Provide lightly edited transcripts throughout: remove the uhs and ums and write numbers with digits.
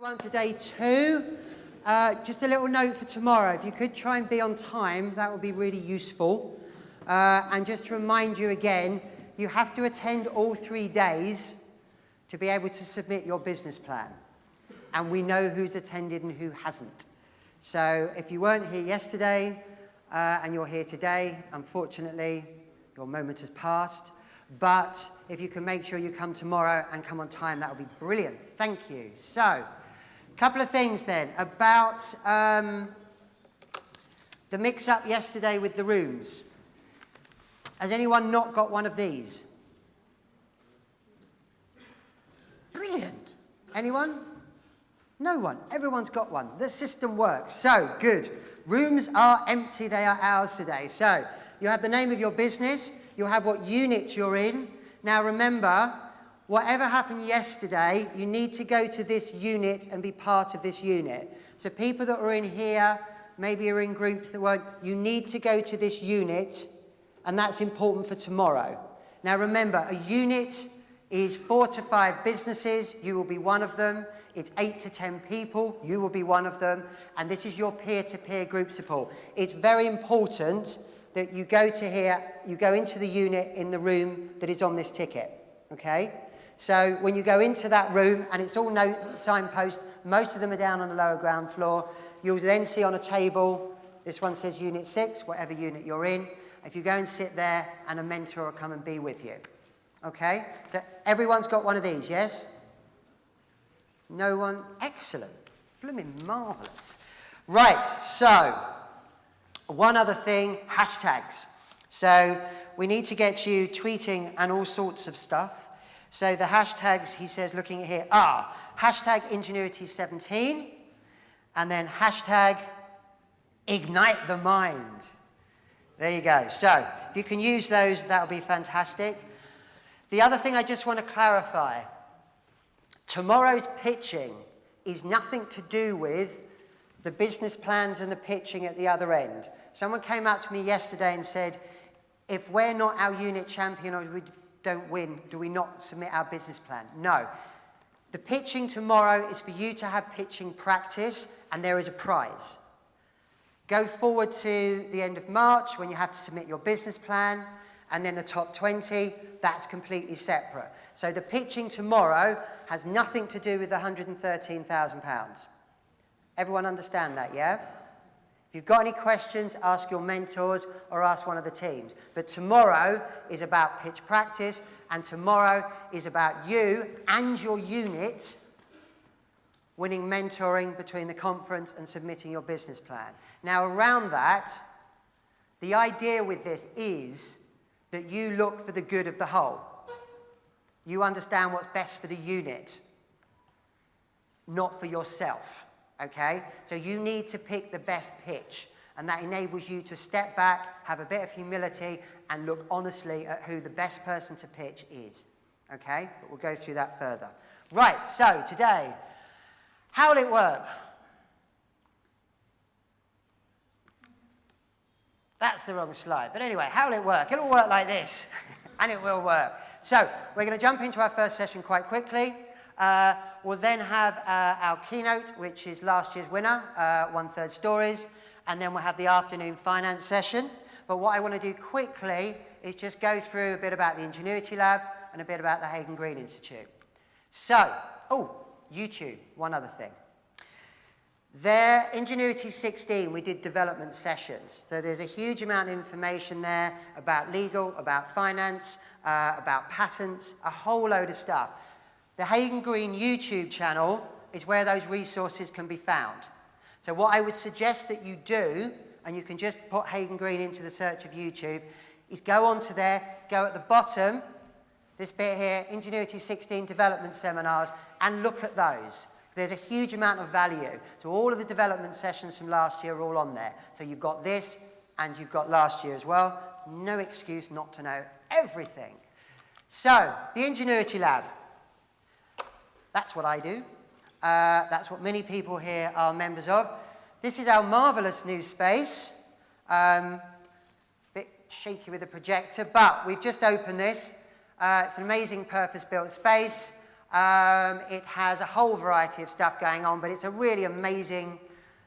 On to day 2. Just a little note for tomorrow. If you could try and be on time, that would be really useful. And just to remind you again, you have to attend all 3 days to be able to submit your business plan. And we know who's attended and who hasn't. So if you weren't here yesterday and you're here today, unfortunately, your moment has passed. But if you can make sure you come tomorrow and come on time, that would be brilliant. Thank you. So, a couple of things then about the mix-up yesterday with the rooms. Has anyone not got one of these? Brilliant. Anyone? No one. Everyone's got one. The system works. So, good. Rooms are empty. They are ours today. So, you have the name of your business. You'll have what unit you're in. Now, remember, whatever happened yesterday, you need to go to this unit and be part of this unit. So people that are in here, maybe are in groups that weren't, you need to go to this unit, and that's important for tomorrow. Now, remember, a unit is 4 to 5 businesses. You will be one of them. It's 8 to 10 people. You will be one of them. And this is your peer-to-peer group support. It's very important that you go to here, you go into the unit in the room that is on this ticket, okay? So when you go into that room, and it's all signpost, most of them are down on the lower ground floor, you'll then see on a table, this one says Unit 6, whatever unit you're in. If you go and sit there, and a mentor will come and be with you, okay? So everyone's got one of these, yes? No one? Excellent. Blooming marvellous. Right, so one other thing, hashtags. So we need to get you tweeting and all sorts of stuff. So the hashtags, he says, looking at here, are hashtag Ingenuity17 and then hashtag Ignite the Mind. There you go. So if you can use those, that'll be fantastic. The other thing I just want to clarify, tomorrow's pitching is nothing to do with the business plans and the pitching at the other end. Someone came up to me yesterday and said, if we're not our unit champion or we don't win, do we not submit our business plan? No. The pitching tomorrow is for you to have pitching practice, and there is a prize. Go forward to the end of March when you have to submit your business plan, and then the top 20, that's completely separate. So the pitching tomorrow has nothing to do with the £113,000. Everyone understand that, yeah? If you've got any questions, ask your mentors or ask one of the teams. But tomorrow is about pitch practice, and tomorrow is about you and your unit winning mentoring between the conference and submitting your business plan. Now, around that, the idea with this is that you look for the good of the whole. You understand what's best for the unit, not for yourself. Okay, so you need to pick the best pitch, and that enables you to step back, have a bit of humility, and look honestly at who the best person to pitch is. Okay, but we'll go through that further. Right, so today, how will it work? That's the wrong slide, but anyway, how will it work? It'll work like this, and it will work. So, we're going to jump into our first session quite quickly. We'll then have our keynote, which is last year's winner, 1/3 stories, and then we'll have the afternoon finance session. But what I want to do quickly is just go through a bit about the Ingenuity Lab and a bit about the Hagen Green Institute. So, YouTube, one other thing. There, Ingenuity17, we did development sessions. So there's a huge amount of information there about legal, about finance, about patents, a whole load of stuff. The Hagen Green YouTube channel is where those resources can be found. So what I would suggest that you do, and you can just put Hagen Green into the search of YouTube, is go onto there, go at the bottom, this bit here, Ingenuity16 development seminars, and look at those. There's a huge amount of value. So all of the development sessions from last year are all on there. So you've got this, and you've got last year as well. No excuse not to know everything. So, the Ingenuity Lab. That's what I do. That's what many people here are members of. This is our marvellous new space. Bit shaky with the projector, but we've just opened this. It's an amazing purpose-built space. It has a whole variety of stuff going on, but it's a really amazing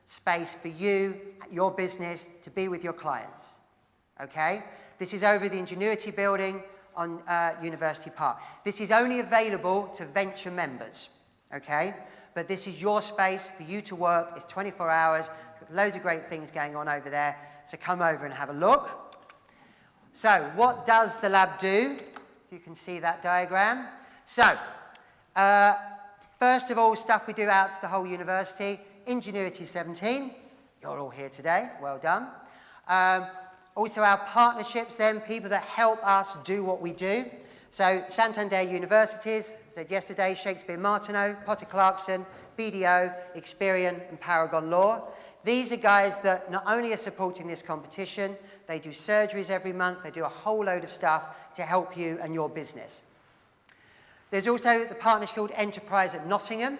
space for you, your business, to be with your clients. Okay? This is over the Ingenuity building on University Park. This is only available to venture members. Okay? But this is your space for you to work. It's 24 hours. Loads of great things going on over there. So come over and have a look. So what does the lab do? You can see that diagram. So first of all, stuff we do out to the whole university. Ingenuity17. You're all here today. Well done. Also our partnerships then, people that help us do what we do. So Santander Universities, said yesterday, Shakespeare Martineau, Potter Clarkson, BDO, Experian and Paragon Law. These are guys that not only are supporting this competition, they do surgeries every month, they do a whole load of stuff to help you and your business. There's also the partnership called Enterprise at Nottingham.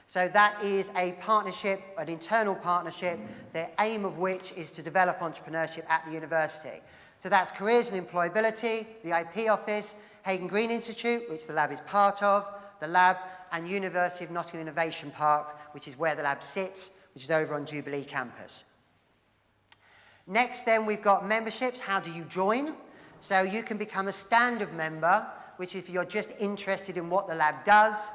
So that is a partnership, an internal partnership, the aim of which is to develop entrepreneurship at the university. So that's Careers and Employability, the IP office, Hagan Green Institute, which the lab is part of, the lab, and University of Nottingham Innovation Park, which is where the lab sits, which is over on Jubilee campus. Next then, we've got memberships. How do you join? So you can become a standard member, which if you're just interested in what the lab does,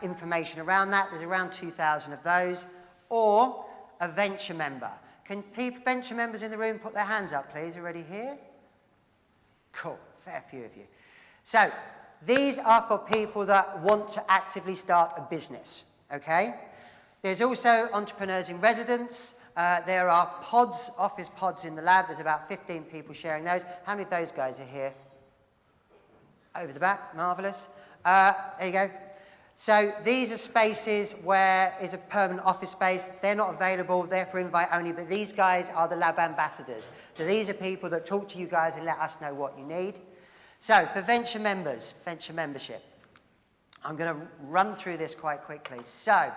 information around that, there's around 2,000 of those, or a venture member. Can venture members in the room put their hands up, please? Already here? Cool, fair few of you. So these are for people that want to actively start a business, okay? There's also entrepreneurs in residence. There are pods, office pods in the lab. There's about 15 people sharing those. How many of those guys are here? Over the back, marvellous. There you go. So these are spaces where is a permanent office space. They're not available, they're for invite only, but these guys are the lab ambassadors. So these are people that talk to you guys and let us know what you need. So for venture members, venture membership, I'm going to run through this quite quickly. So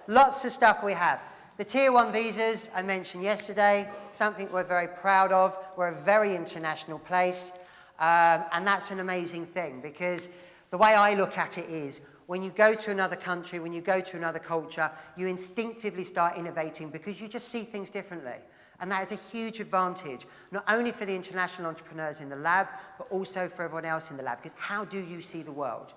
lots of stuff we have. The Tier 1 visas I mentioned yesterday, something we're very proud of. We're a very international place, and that's an amazing thing because the way I look at it is when you go to another country, when you go to another culture, you instinctively start innovating because you just see things differently. And that is a huge advantage, not only for the international entrepreneurs in the lab, but also for everyone else in the lab, because how do you see the world?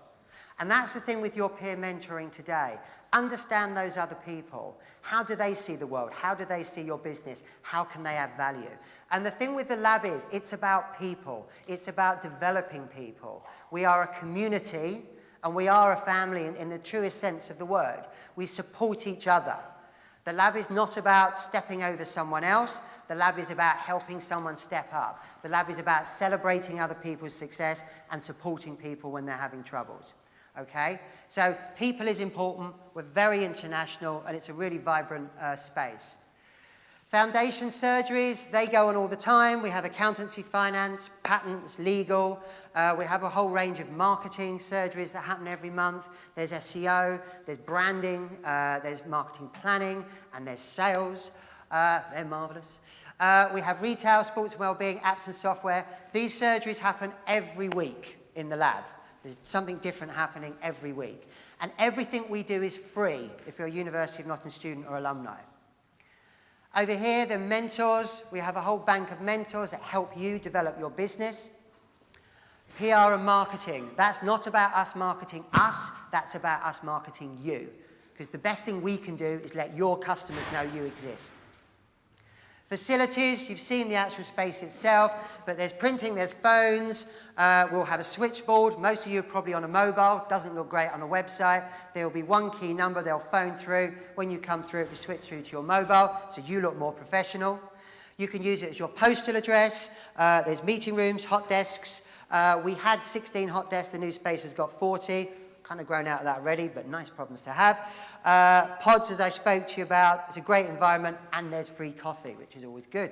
And that's the thing with your peer mentoring today. Understand those other people. How do they see the world? How do they see your business? How can they add value? And the thing with the lab is, it's about people. It's about developing people. We are a community, and we are a family in the truest sense of the word. We support each other. The lab is not about stepping over someone else. The lab is about helping someone step up. The lab is about celebrating other people's success and supporting people when they're having troubles. Okay? So people is important. We're very international, and it's a really vibrant space. Foundation surgeries, they go on all the time. We have accountancy, finance, patents, legal. We have a whole range of marketing surgeries that happen every month. There's SEO, there's branding, there's marketing planning, and there's sales. They're marvellous. We have retail, sports and wellbeing, apps and software. These surgeries happen every week in the lab. There's something different happening every week. And everything we do is free if you're a University of Nottingham student or alumni. Over here, the mentors. We have a whole bank of mentors that help you develop your business. PR and marketing. That's not about us marketing us, that's about us marketing you. Because the best thing we can do is let your customers know you exist. Facilities, you've seen the actual space itself, but there's printing, there's phones, we'll have a switchboard. Most of you are probably on a mobile, doesn't look great on a website. There'll be one key number, they'll phone through. When you come through, it will switch through to your mobile, so you look more professional. You can use it as your postal address. There's meeting rooms, hot desks. We had 16 hot desks, the new space has got 40. Kind of grown out of that already, but nice problems to have. Pods, as I spoke to you about, it's a great environment, and there's free coffee, which is always good.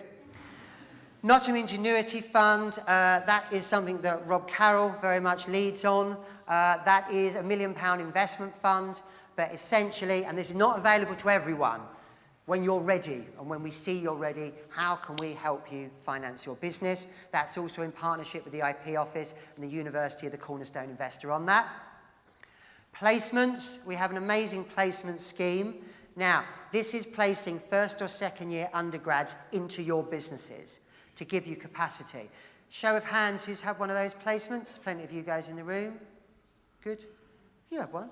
Nottingham Ingenuity Fund, that is something that Rob Carroll very much leads on. That is a £1 million investment fund, but essentially, and this is not available to everyone, when you're ready, and when we see you're ready, how can we help you finance your business? That's also in partnership with the IP office and the University of the Cornerstone Investor on that. Placements, we have an amazing placement scheme. Now, this is placing first or second year undergrads into your businesses to give you capacity. Show of hands, who's had one of those placements? Plenty of you guys in the room. Good. You have one.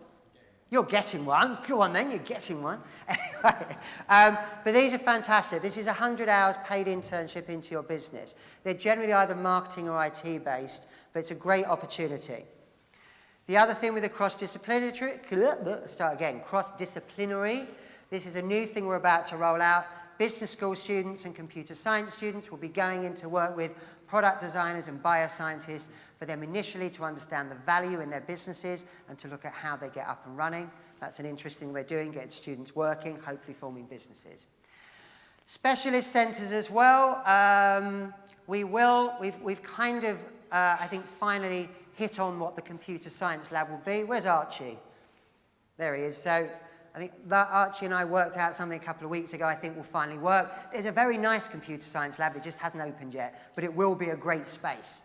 You're getting one. Go on then, you're getting one. Anyway, but these are fantastic. This is 100 hours paid internship into your business. They're generally either marketing or IT based, but it's a great opportunity. The other thing with the cross-disciplinary, this is a new thing we're about to roll out. Business school students and computer science students will be going in to work with product designers and bioscientists for them initially to understand the value in their businesses and to look at how they get up and running. That's an interesting way of doing, getting students working, hopefully forming businesses. Specialist centres as well. We've kind of, I think, finally hit on what the computer science lab will be. Where's Archie? There he is. So I think that Archie and I worked out something a couple of weeks ago I think will finally work. There's a very nice computer science lab. It just hasn't opened yet, but it will be a great space.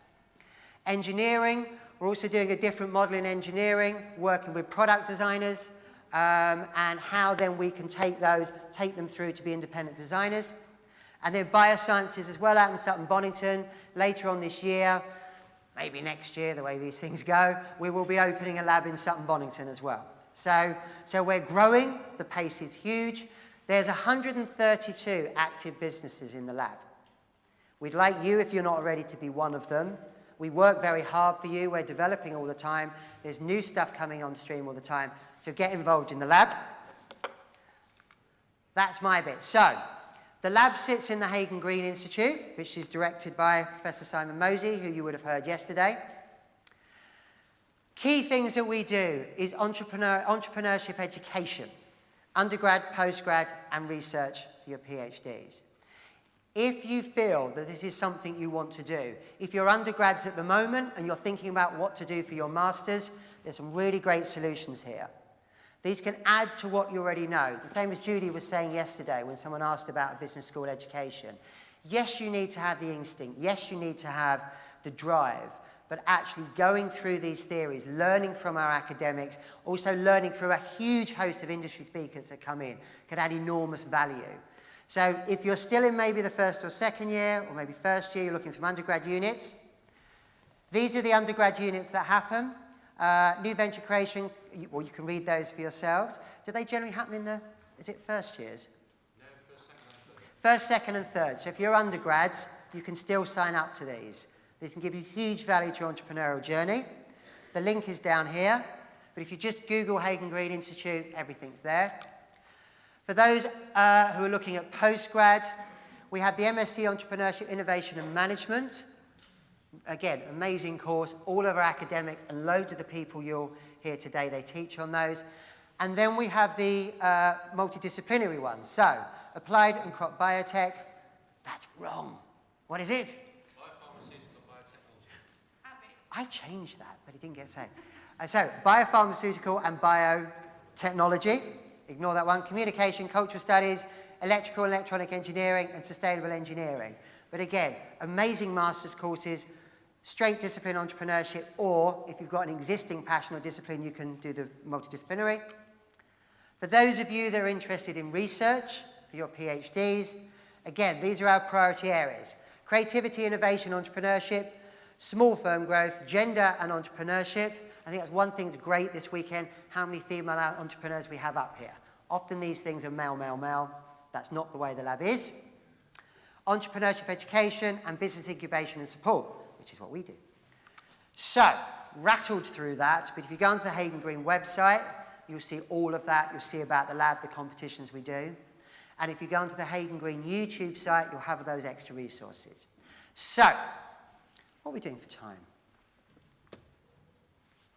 Engineering, we're also doing a different model in engineering, working with product designers, and how then we can take them through to be independent designers. And then biosciences as well out in Sutton Bonington. Later on this year, maybe next year, the way these things go, we will be opening a lab in Sutton Bonington as well. So we're growing, the pace is huge. There's 132 active businesses in the lab. We'd like you, if you're not already, to be one of them. We work very hard for you, we're developing all the time. There's new stuff coming on stream all the time. So get involved in the lab. That's my bit. So, the lab sits in the Hagen Green Institute, which is directed by Professor Simon Mosey, who you would have heard yesterday. Key things that we do is entrepreneurship education, undergrad, postgrad, and research for your PhDs. If you feel that this is something you want to do, if you're undergrads at the moment and you're thinking about what to do for your masters, there's some really great solutions here. These can add to what you already know. The same as Judy was saying yesterday when someone asked about a business school education. Yes, you need to have the instinct. Yes, you need to have the drive. But actually going through these theories, learning from our academics, also learning through a huge host of industry speakers that come in, can add enormous value. So if you're still in maybe the first or second year, or maybe first year, you're looking for undergrad units, these are the undergrad units that happen. New venture creation, well, you can read those for yourselves. Do they generally happen in the, is it first years? No, first, second, and third. So if you're undergrads, you can still sign up to these. These can give you huge value to your entrepreneurial journey. The link is down here. But if you just Google Hagen Green Institute, everything's there. For those who are looking at postgrad, we have the MSc Entrepreneurship, Innovation and Management. Again, amazing course. All of our academics and loads of the people you'll hear today, they teach on those. And then we have the multidisciplinary ones. So, applied and crop biotech. That's wrong. What is it? Biopharmaceutical biotechnology. I changed that, but it didn't get said. So, biopharmaceutical and biotechnology. Ignore that one. Communication, cultural studies, electrical and electronic engineering, and sustainable engineering. But again, amazing master's courses, straight discipline entrepreneurship, or if you've got an existing passion or discipline, you can do the multidisciplinary. For those of you that are interested in research, for your PhDs, again, these are our priority areas. Creativity, innovation, entrepreneurship, small firm growth, gender and entrepreneurship. I think that's one thing that's great this weekend, how many female entrepreneurs we have up here. Often these things are male, male, male. That's not the way the lab is. Entrepreneurship education and business incubation and support, which is what we do. So, rattled through that, but if you go onto the Hagen Green website, you'll see all of that. You'll see about the lab, the competitions we do. And if you go onto the Hagen Green YouTube site, you'll have those extra resources. So, what are we doing for time?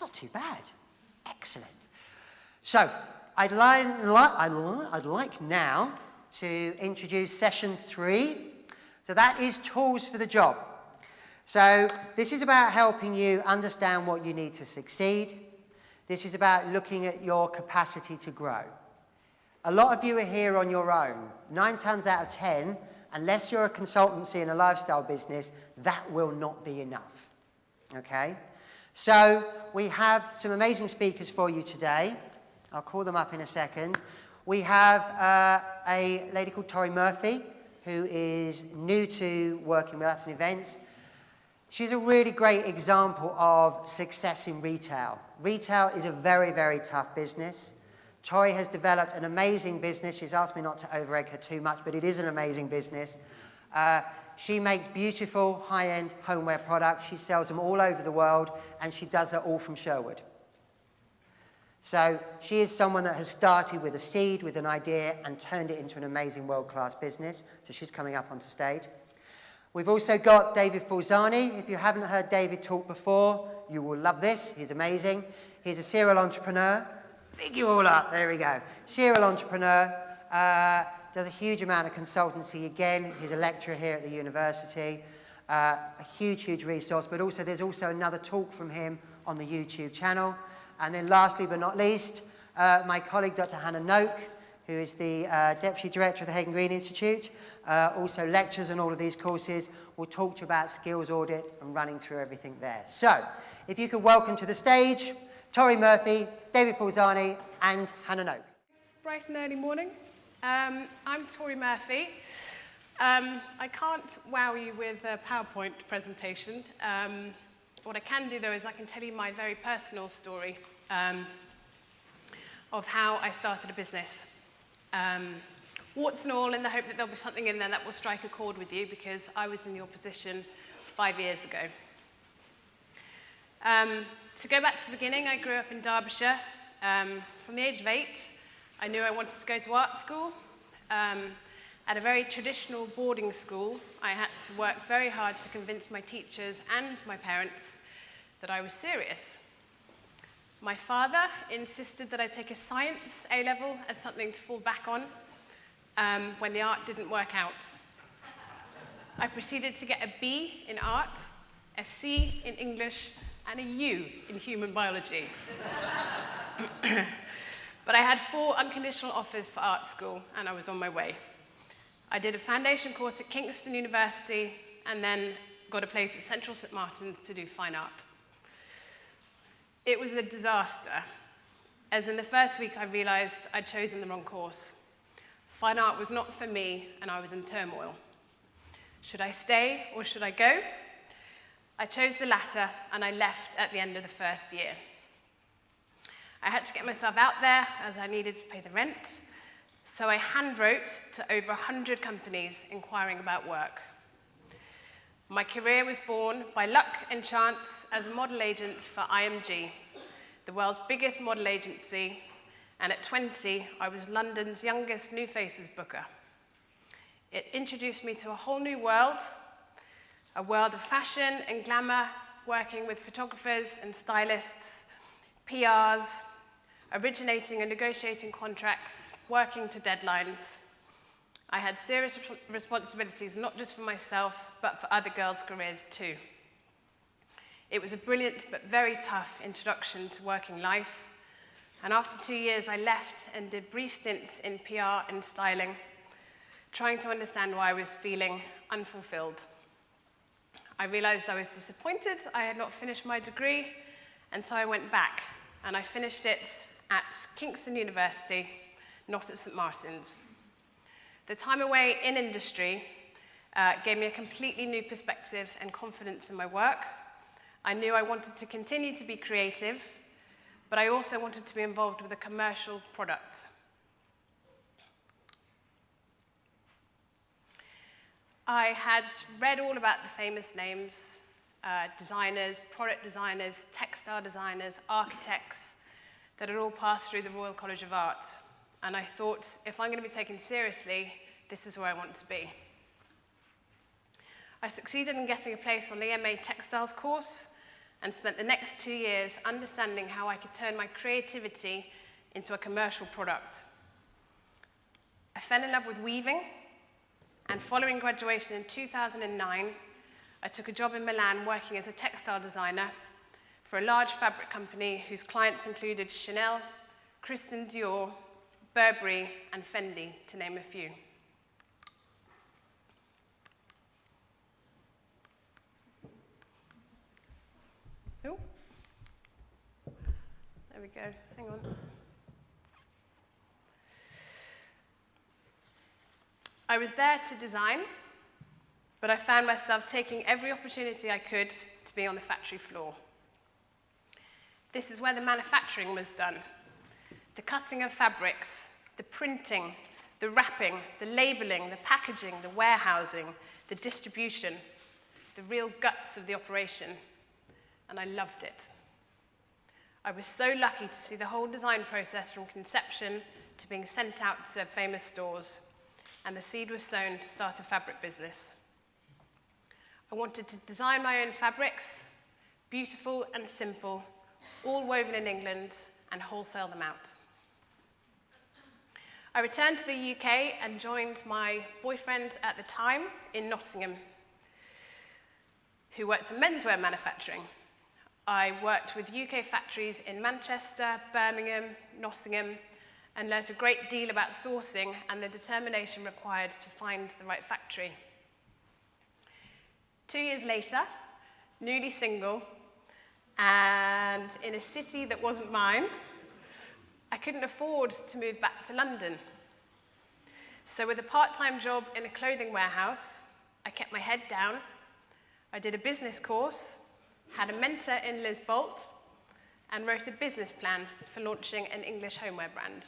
Not too bad. Excellent. So, I'd like now to introduce session 3. So that is tools for the job. So this is about helping you understand what you need to succeed. This is about looking at your capacity to grow. A lot of you are here on your own. 9 times out of 10, unless you're a consultancy in a lifestyle business, that will not be enough. Okay? So we have some amazing speakers for you today. I'll call them up in a second. We have a lady called Tori Murphy, who is new to working with us in events. She's a really great example of success in retail. Retail is a very, very tough business. Tori has developed an amazing business. She's asked me not to over-egg her too much, but it is an amazing business. She makes beautiful, high-end homeware products. She sells them all over the world, and she does it all from Sherwood. So she is someone that has started with a seed, with an idea, and turned it into an amazing world-class business. So she's coming up onto stage. We've also got David Falzani. If you haven't heard David talk before, you will love this. He's amazing. He's a serial entrepreneur. Big you all up. There we go. Serial entrepreneur. Does a huge amount of consultancy again. He's a lecturer here at the university. A huge, huge resource. But also, there's also another talk from him on the YouTube channel. And then lastly but not least, my colleague, Dr. Hannah Noke, who is the Deputy Director of the Hague and Green Institute, also lectures on all of these courses, will talk to you about skills audit and running through everything there. So, if you could welcome to the stage, Tori Murphy, David Falzani, and Hannah Noke. It's bright and early morning. I'm Tori Murphy. I can't wow you with a PowerPoint presentation. What I can do, though, is I can tell you my very personal story of how I started a business. Warts and all, in the hope that there'll be something in there that will strike a chord with you, because I was in your position 5 years ago. To go back to the beginning, I grew up in Derbyshire. From the age of 8, I knew I wanted to go to art school. At a very traditional boarding school, I had to work very hard to convince my teachers and my parents that I was serious. My father insisted that I take a science A-level as something to fall back on when the art didn't work out. I proceeded to get a B in art, a C in English, and a U in human biology. But I had 4 unconditional offers for art school, and I was on my way. I did a foundation course at Kingston University, and then got a place at Central St Martin's to do fine art. It was a disaster, as in the first week I realized I'd chosen the wrong course. Fine art was not for me, and I was in turmoil. Should I stay or should I go? I chose the latter, and I left at the end of the first year. I had to get myself out there, as I needed to pay the rent, so I handwrote to over 100 companies inquiring about work. My career was born by luck and chance as a model agent for IMG, the world's biggest model agency, and at 20, I was London's youngest new faces booker. It introduced me to a whole new world, a world of fashion and glamour, working with photographers and stylists, PRs, originating and negotiating contracts, working to deadlines. I had serious responsibilities, not just for myself, but for other girls' careers too. It was a brilliant but very tough introduction to working life. And after 2 years, I left and did brief stints in PR and styling, trying to understand why I was feeling unfulfilled. I realized I was disappointed I had not finished my degree, and so I went back, and I finished it at Kingston University, not at St Martin's. The time away in industry gave me a completely new perspective and confidence in my work. I knew I wanted to continue to be creative, but I also wanted to be involved with a commercial product. I had read all about the famous names, designers, product designers, textile designers, architects, that had all passed through the Royal College of Art. And I thought, if I'm going to be taken seriously, this is where I want to be. I succeeded in getting a place on the MA Textiles course and spent the next 2 years understanding how I could turn my creativity into a commercial product. I fell in love with weaving, and following graduation in 2009, I took a job in Milan working as a textile designer for a large fabric company whose clients included Chanel, Christian Dior, Burberry, and Fendi, to name a few. There we go, hang on. I was there to design, but I found myself taking every opportunity I could to be on the factory floor. This is where the manufacturing was done. The cutting of fabrics, the printing, the wrapping, the labeling, the packaging, the warehousing, the distribution, the real guts of the operation, and I loved it. I was so lucky to see the whole design process from conception to being sent out to famous stores, and the seed was sown to start a fabric business. I wanted to design my own fabrics, beautiful and simple, all woven in England, and wholesale them out. I returned to the UK and joined my boyfriend at the time in Nottingham, who worked in menswear manufacturing. I worked with UK factories in Manchester, Birmingham, Nottingham, and learnt a great deal about sourcing and the determination required to find the right factory. 2 years later, newly single, and in a city that wasn't mine, I couldn't afford to move back to London. So with a part-time job in a clothing warehouse, I kept my head down. I did a business course, had a mentor in Liz Bolt, and wrote a business plan for launching an English homeware brand.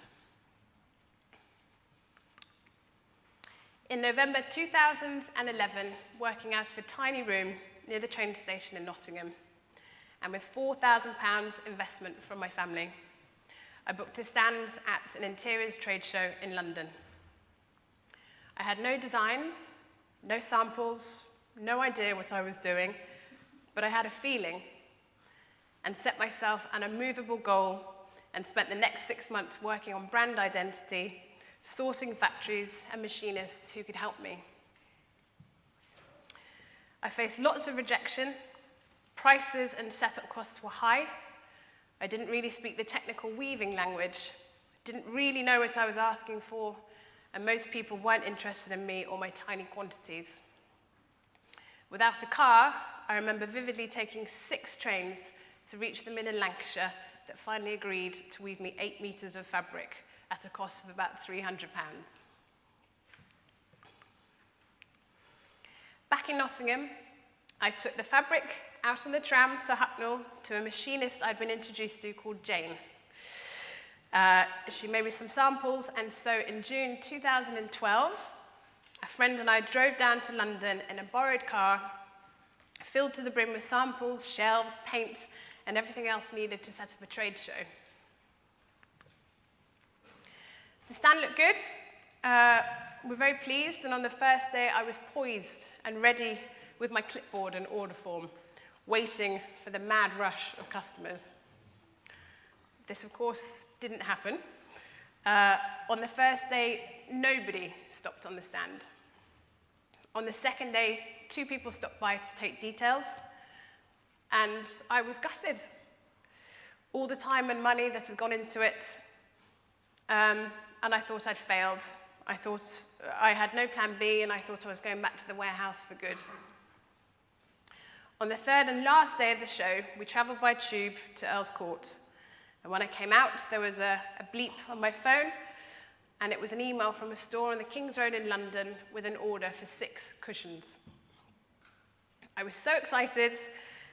In November 2011, working out of a tiny room near the train station in Nottingham, and with £4,000 investment from my family, I booked a stand at an interiors trade show in London. I had no designs, no samples, no idea what I was doing, but I had a feeling and set myself an immovable goal and spent the next 6 months working on brand identity, sourcing factories and machinists who could help me. I faced lots of rejection. Prices and setup costs were high. I didn't really speak the technical weaving language, didn't really know what I was asking for, and most people weren't interested in me or my tiny quantities. Without a car, I remember vividly taking 6 trains to reach the mill in Lancashire that finally agreed to weave me 8 meters of fabric at a cost of about £300. Back in Nottingham, I took the fabric out on the tram to Hucknall to a machinist I'd been introduced to called Jane. She made me some samples, and so in June 2012, a friend and I drove down to London in a borrowed car, filled to the brim with samples, shelves, paint, and everything else needed to set up a trade show. The stand looked good. We're very pleased, and on the first day I was poised and ready with my clipboard and order form, waiting for the mad rush of customers. This, of course, didn't happen. On the first day, nobody stopped on the stand. On the second day, 2 people stopped by to take details, and I was gutted. All the time and money that had gone into it, and I thought I'd failed. I thought I had no plan B, and I thought I was going back to the warehouse for good. On the third and last day of the show, we travelled by tube to Earl's Court. And when I came out, there was a bleep on my phone, and it was an email from a store on the King's Road in London with an order for 6 cushions. I was so excited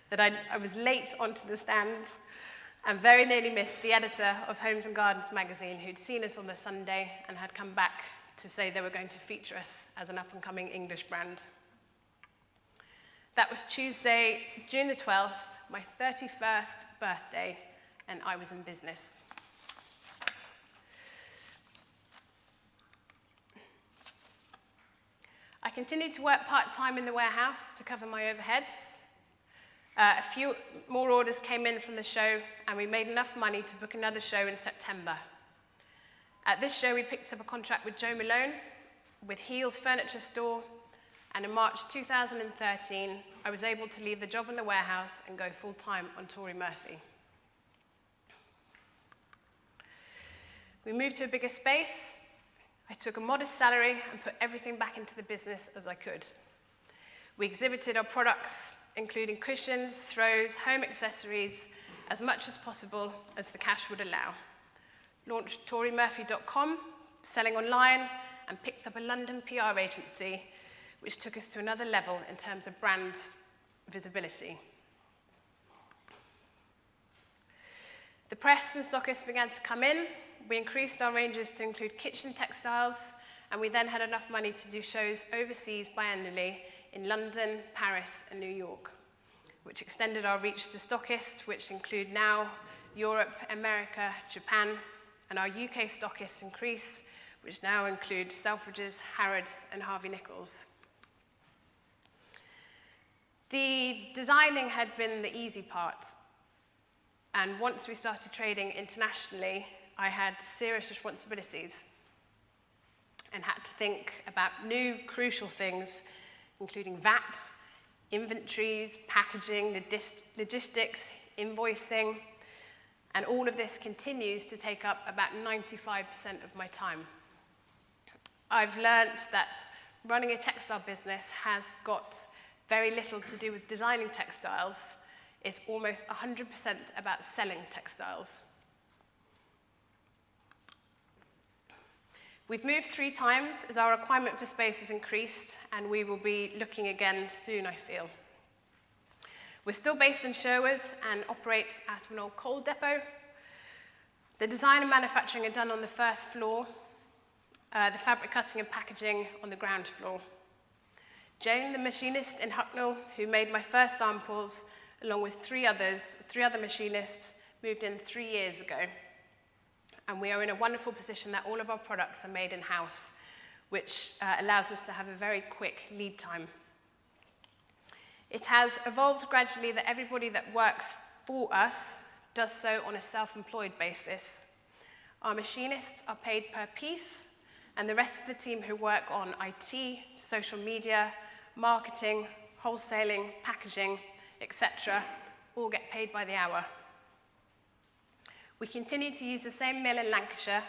that I was late onto the stand and very nearly missed the editor of Homes and Gardens magazine, who'd seen us on the Sunday and had come back to say they were going to feature us as an up-and-coming English brand. That was Tuesday, June the 12th, my 31st birthday, and I was in business. I continued to work part-time in the warehouse to cover my overheads. A few more orders came in from the show, and we made enough money to book another show in September. At this show, we picked up a contract with Joe Malone, with Heel's Furniture Store, and in March 2013, I was able to leave the job in the warehouse and go full-time on Tori Murphy. We moved to a bigger space. I took a modest salary and put everything back into the business as I could. We exhibited our products, including cushions, throws, home accessories, as much as possible as the cash would allow. Launched ToriMurphy.com, selling online, and picked up a London PR agency, which took us to another level in terms of brand visibility. The press and stockists began to come in. We increased our ranges to include kitchen textiles, and we then had enough money to do shows overseas biannually in London, Paris, and New York, which extended our reach to stockists, which include now Europe, America, Japan, and our UK stockists increase, which now include Selfridges, Harrods, and Harvey Nichols. The designing had been the easy part, and once we started trading internationally, I had serious responsibilities and had to think about new crucial things, including VAT, inventories, packaging, logistics, invoicing, and all of this continues to take up about 95% of my time. I've learned that running a textile business has got very little to do with designing textiles. It's almost 100% about selling textiles. We've moved 3 times as our requirement for space has increased, and we will be looking again soon, I feel. We're still based in Sherwood and operate at an old coal depot. The design and manufacturing are done on the first floor, the fabric cutting and packaging on the ground floor. Jane, the machinist in Hucknall, who made my first samples, along with 3 other machinists, moved in 3 years ago. And we are in a wonderful position that all of our products are made in-house, which allows us to have a very quick lead time. It has evolved gradually that everybody that works for us does so on a self-employed basis. Our machinists are paid per piece, and the rest of the team who work on IT, social media, marketing, wholesaling, packaging, etc., all get paid by the hour. We continue to use the same mill in Lancashire,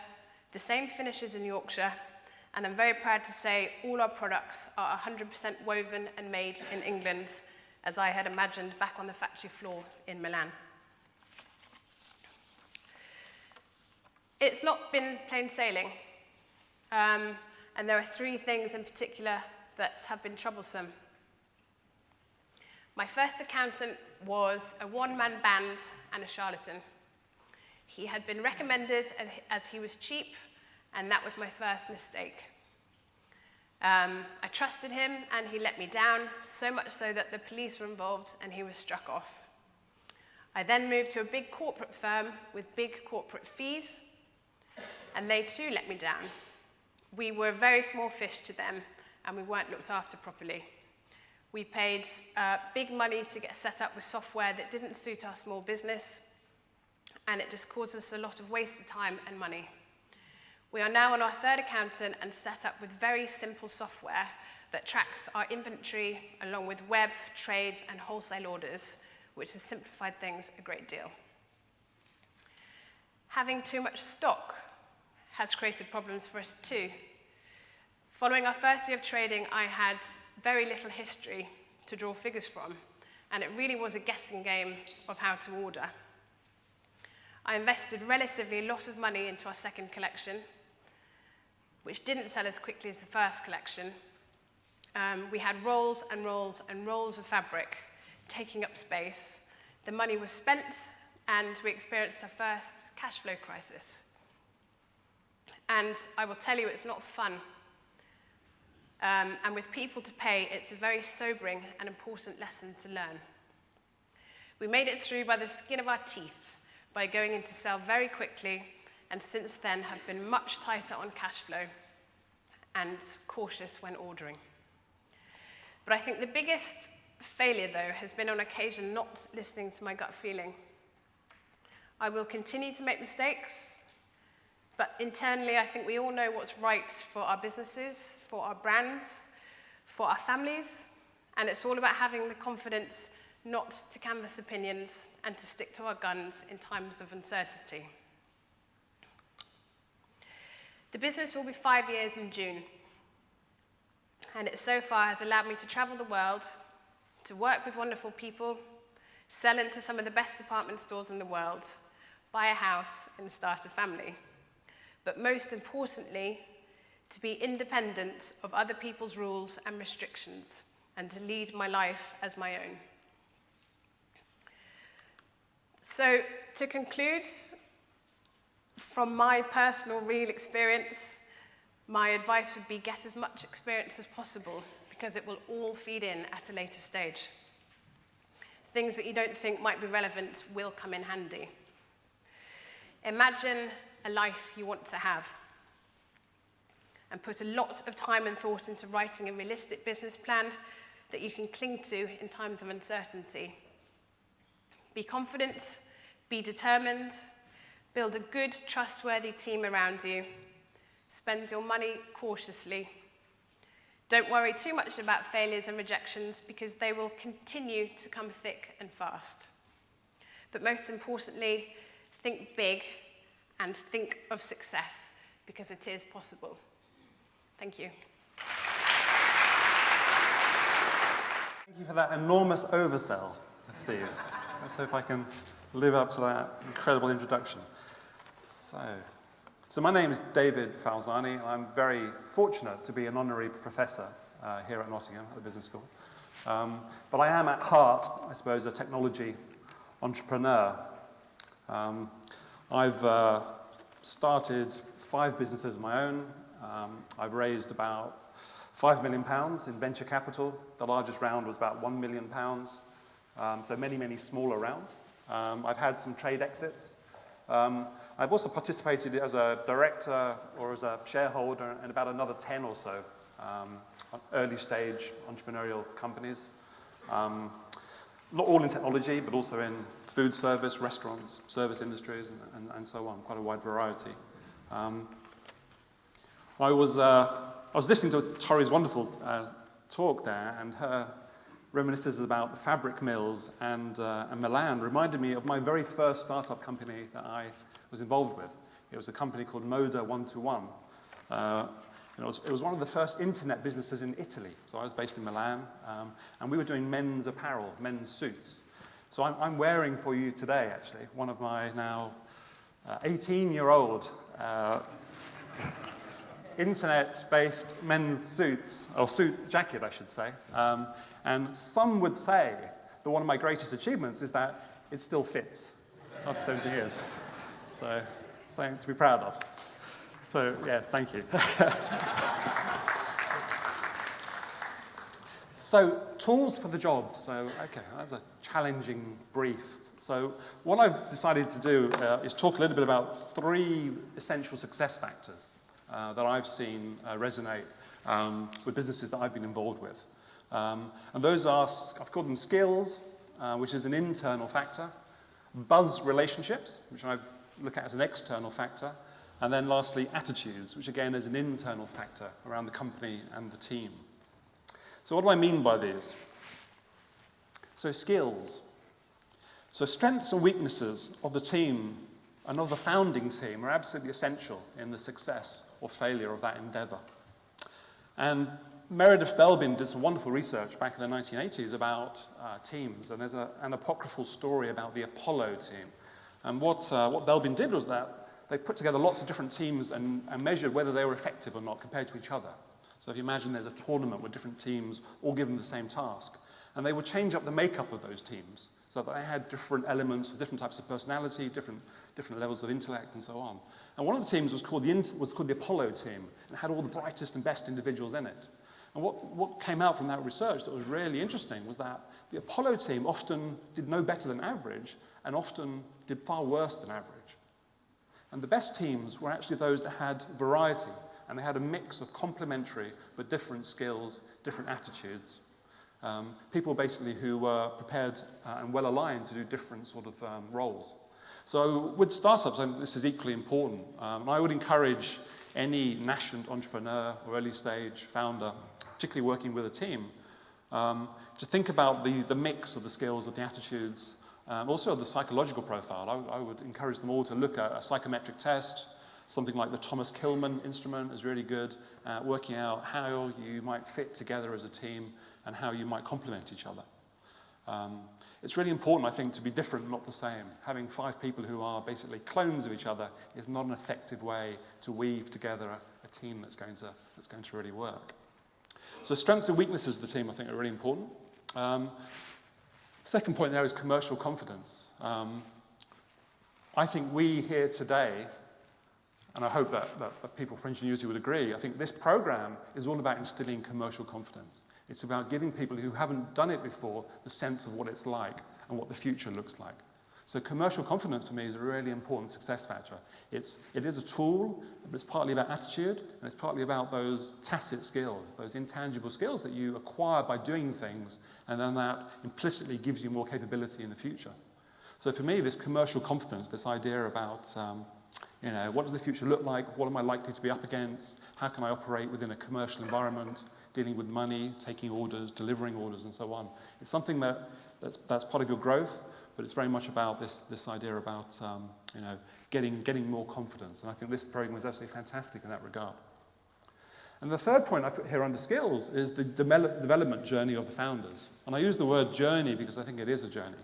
the same finishes in Yorkshire, and I'm very proud to say all our products are 100% woven and made in England, as I had imagined back on the factory floor in Milan. It's not been plain sailing, and there are 3 things in particular that have been troublesome. My first accountant was a one-man band and a charlatan. He had been recommended as he was cheap, and that was my first mistake. I trusted him, and he let me down, so much so that the police were involved, and he was struck off. I then moved to a big corporate firm with big corporate fees, and they too let me down. We were a very small fish to them, and we weren't looked after properly. We paid big money to get set up with software that didn't suit our small business, and it just caused us a lot of wasted time and money. We are now on our 3rd accountant and set up with very simple software that tracks our inventory along with web, trade, and wholesale orders, which has simplified things a great deal. Having too much stock has created problems for us too. Following our first year of trading, I had very little history to draw figures from, and it really was a guessing game of how to order. I invested relatively a lot of money into our 2nd collection, which didn't sell as quickly as the first collection. We had rolls and rolls and rolls of fabric taking up space. The money was spent, and we experienced our first cash flow crisis. And I will tell you, it's not fun. And with people to pay, it's a very sobering and important lesson to learn. We made it through by the skin of our teeth, by going into sell very quickly, and since then have been much tighter on cash flow and cautious when ordering. But I think the biggest failure, though, has been on occasion not listening to my gut feeling. I will continue to make mistakes, but internally I think we all know what's right for our businesses, for our brands, for our families, and it's all about having the confidence not to canvass opinions and to stick to our guns in times of uncertainty. The business will be 5 years in June, and it so far has allowed me to travel the world, to work with wonderful people, sell into some of the best department stores in the world, buy a house, and start a family. But most importantly, to be independent of other people's rules and restrictions, and to lead my life as my own. So, to conclude, from my personal real experience, my advice would be get as much experience as possible, because it will all feed in at a later stage. Things that you don't think might be relevant will come in handy. Imagine a life you want to have, and put a lot of time and thought into writing a realistic business plan that you can cling to in times of uncertainty. Be confident, be determined, build a good, trustworthy team around you, spend your money cautiously. Don't worry too much about failures and rejections, because they will continue to come thick and fast. But most importantly, think big and think of success, because it is possible. Thank you. Thank you for that enormous oversell, Steve. Let's hope I can live up to that incredible introduction. So my name is David Falzani, and I'm very fortunate to be an honorary professor here at Nottingham, at the business school. But I am at heart, I suppose, a technology entrepreneur. I've started 5 businesses of my own. I've raised about £5 million in venture capital. The largest round was about £1 million. So many, many smaller rounds. I've had some trade exits. I've also participated as a director or as a shareholder in about another 10 or so early stage entrepreneurial companies. Not all in technology, but also in food service, restaurants, service industries, and so on, quite a wide variety. I was listening to Tori's wonderful talk there, and her reminiscences about the fabric mills and Milan reminded me of my very first startup company that I was involved with. It was a company called Moda 121. It was one of the first internet businesses in Italy. So I was based in Milan, and we were doing men's apparel, men's suits. So I'm wearing for you today, actually, one of my now 18-year-old internet-based men's suits, or suit jacket, I should say. And some would say that one of my greatest achievements is that it still fits after 70 years. So, something to be proud of. So, yes, thank you. So, tools for the job. So, okay, that's a challenging brief. So, what I've decided to do is talk a little bit about 3 essential success factors that I've seen resonate with businesses that I've been involved with. And those are, I've called them skills, which is an internal factor, buzz relationships, which I look at as an external factor, and then lastly, attitudes, which again is an internal factor around the company and the team. So what do I mean by these? So skills. So strengths and weaknesses of the team and of the founding team are absolutely essential in the success or failure of that endeavor. And Meredith Belbin did some wonderful research back in the 1980s about teams, and there's an apocryphal story about the Apollo team. And what Belbin did was that they put together lots of different teams and measured whether they were effective or not compared to each other. So if you imagine there's a tournament with different teams all given the same task, and they would change up the makeup of those teams so that they had different elements with different types of personality, different levels of intellect, and so on. And one of the teams was called the Apollo team, and had all the brightest and best individuals in it. And what came out from that research that was really interesting was that the Apollo team often did no better than average, and often did far worse than average. And the best teams were actually those that had variety, and they had a mix of complementary but different skills, different attitudes. People basically who were prepared and well aligned to do different sort of roles. So with startups, and this is equally important, I would encourage any nascent entrepreneur or early stage founder, particularly working with a team, to think about the mix of the skills, of the attitudes, also the psychological profile. I would encourage them all to look at a psychometric test. Something like the Thomas Kilmann instrument is really good at working out how you might fit together as a team and how you might complement each other. It's really important, I think, to be different, not the same. Having 5 people who are basically clones of each other is not an effective way to weave together a team that's going to really work. So strengths and weaknesses of the team, I think, are really important. Second point there is commercial confidence. I think we here today, and I hope that people from Ingenuity would agree, I think this program is all about instilling commercial confidence. It's about giving people who haven't done it before the sense of what it's like and what the future looks like. So commercial confidence for me is a really important success factor. It is a tool, but it's partly about attitude, and it's partly about those tacit skills, those intangible skills that you acquire by doing things, and then that implicitly gives you more capability in the future. So for me, this commercial confidence, this idea about what does the future look like? What am I likely to be up against? How can I operate within a commercial environment, dealing with money, taking orders, delivering orders, and so on? It's something that's part of your growth, but it's very much about this idea about getting more confidence. And I think this program is absolutely fantastic in that regard. And the third point I put here under skills is the development journey of the founders. And I use the word journey because I think it is a journey.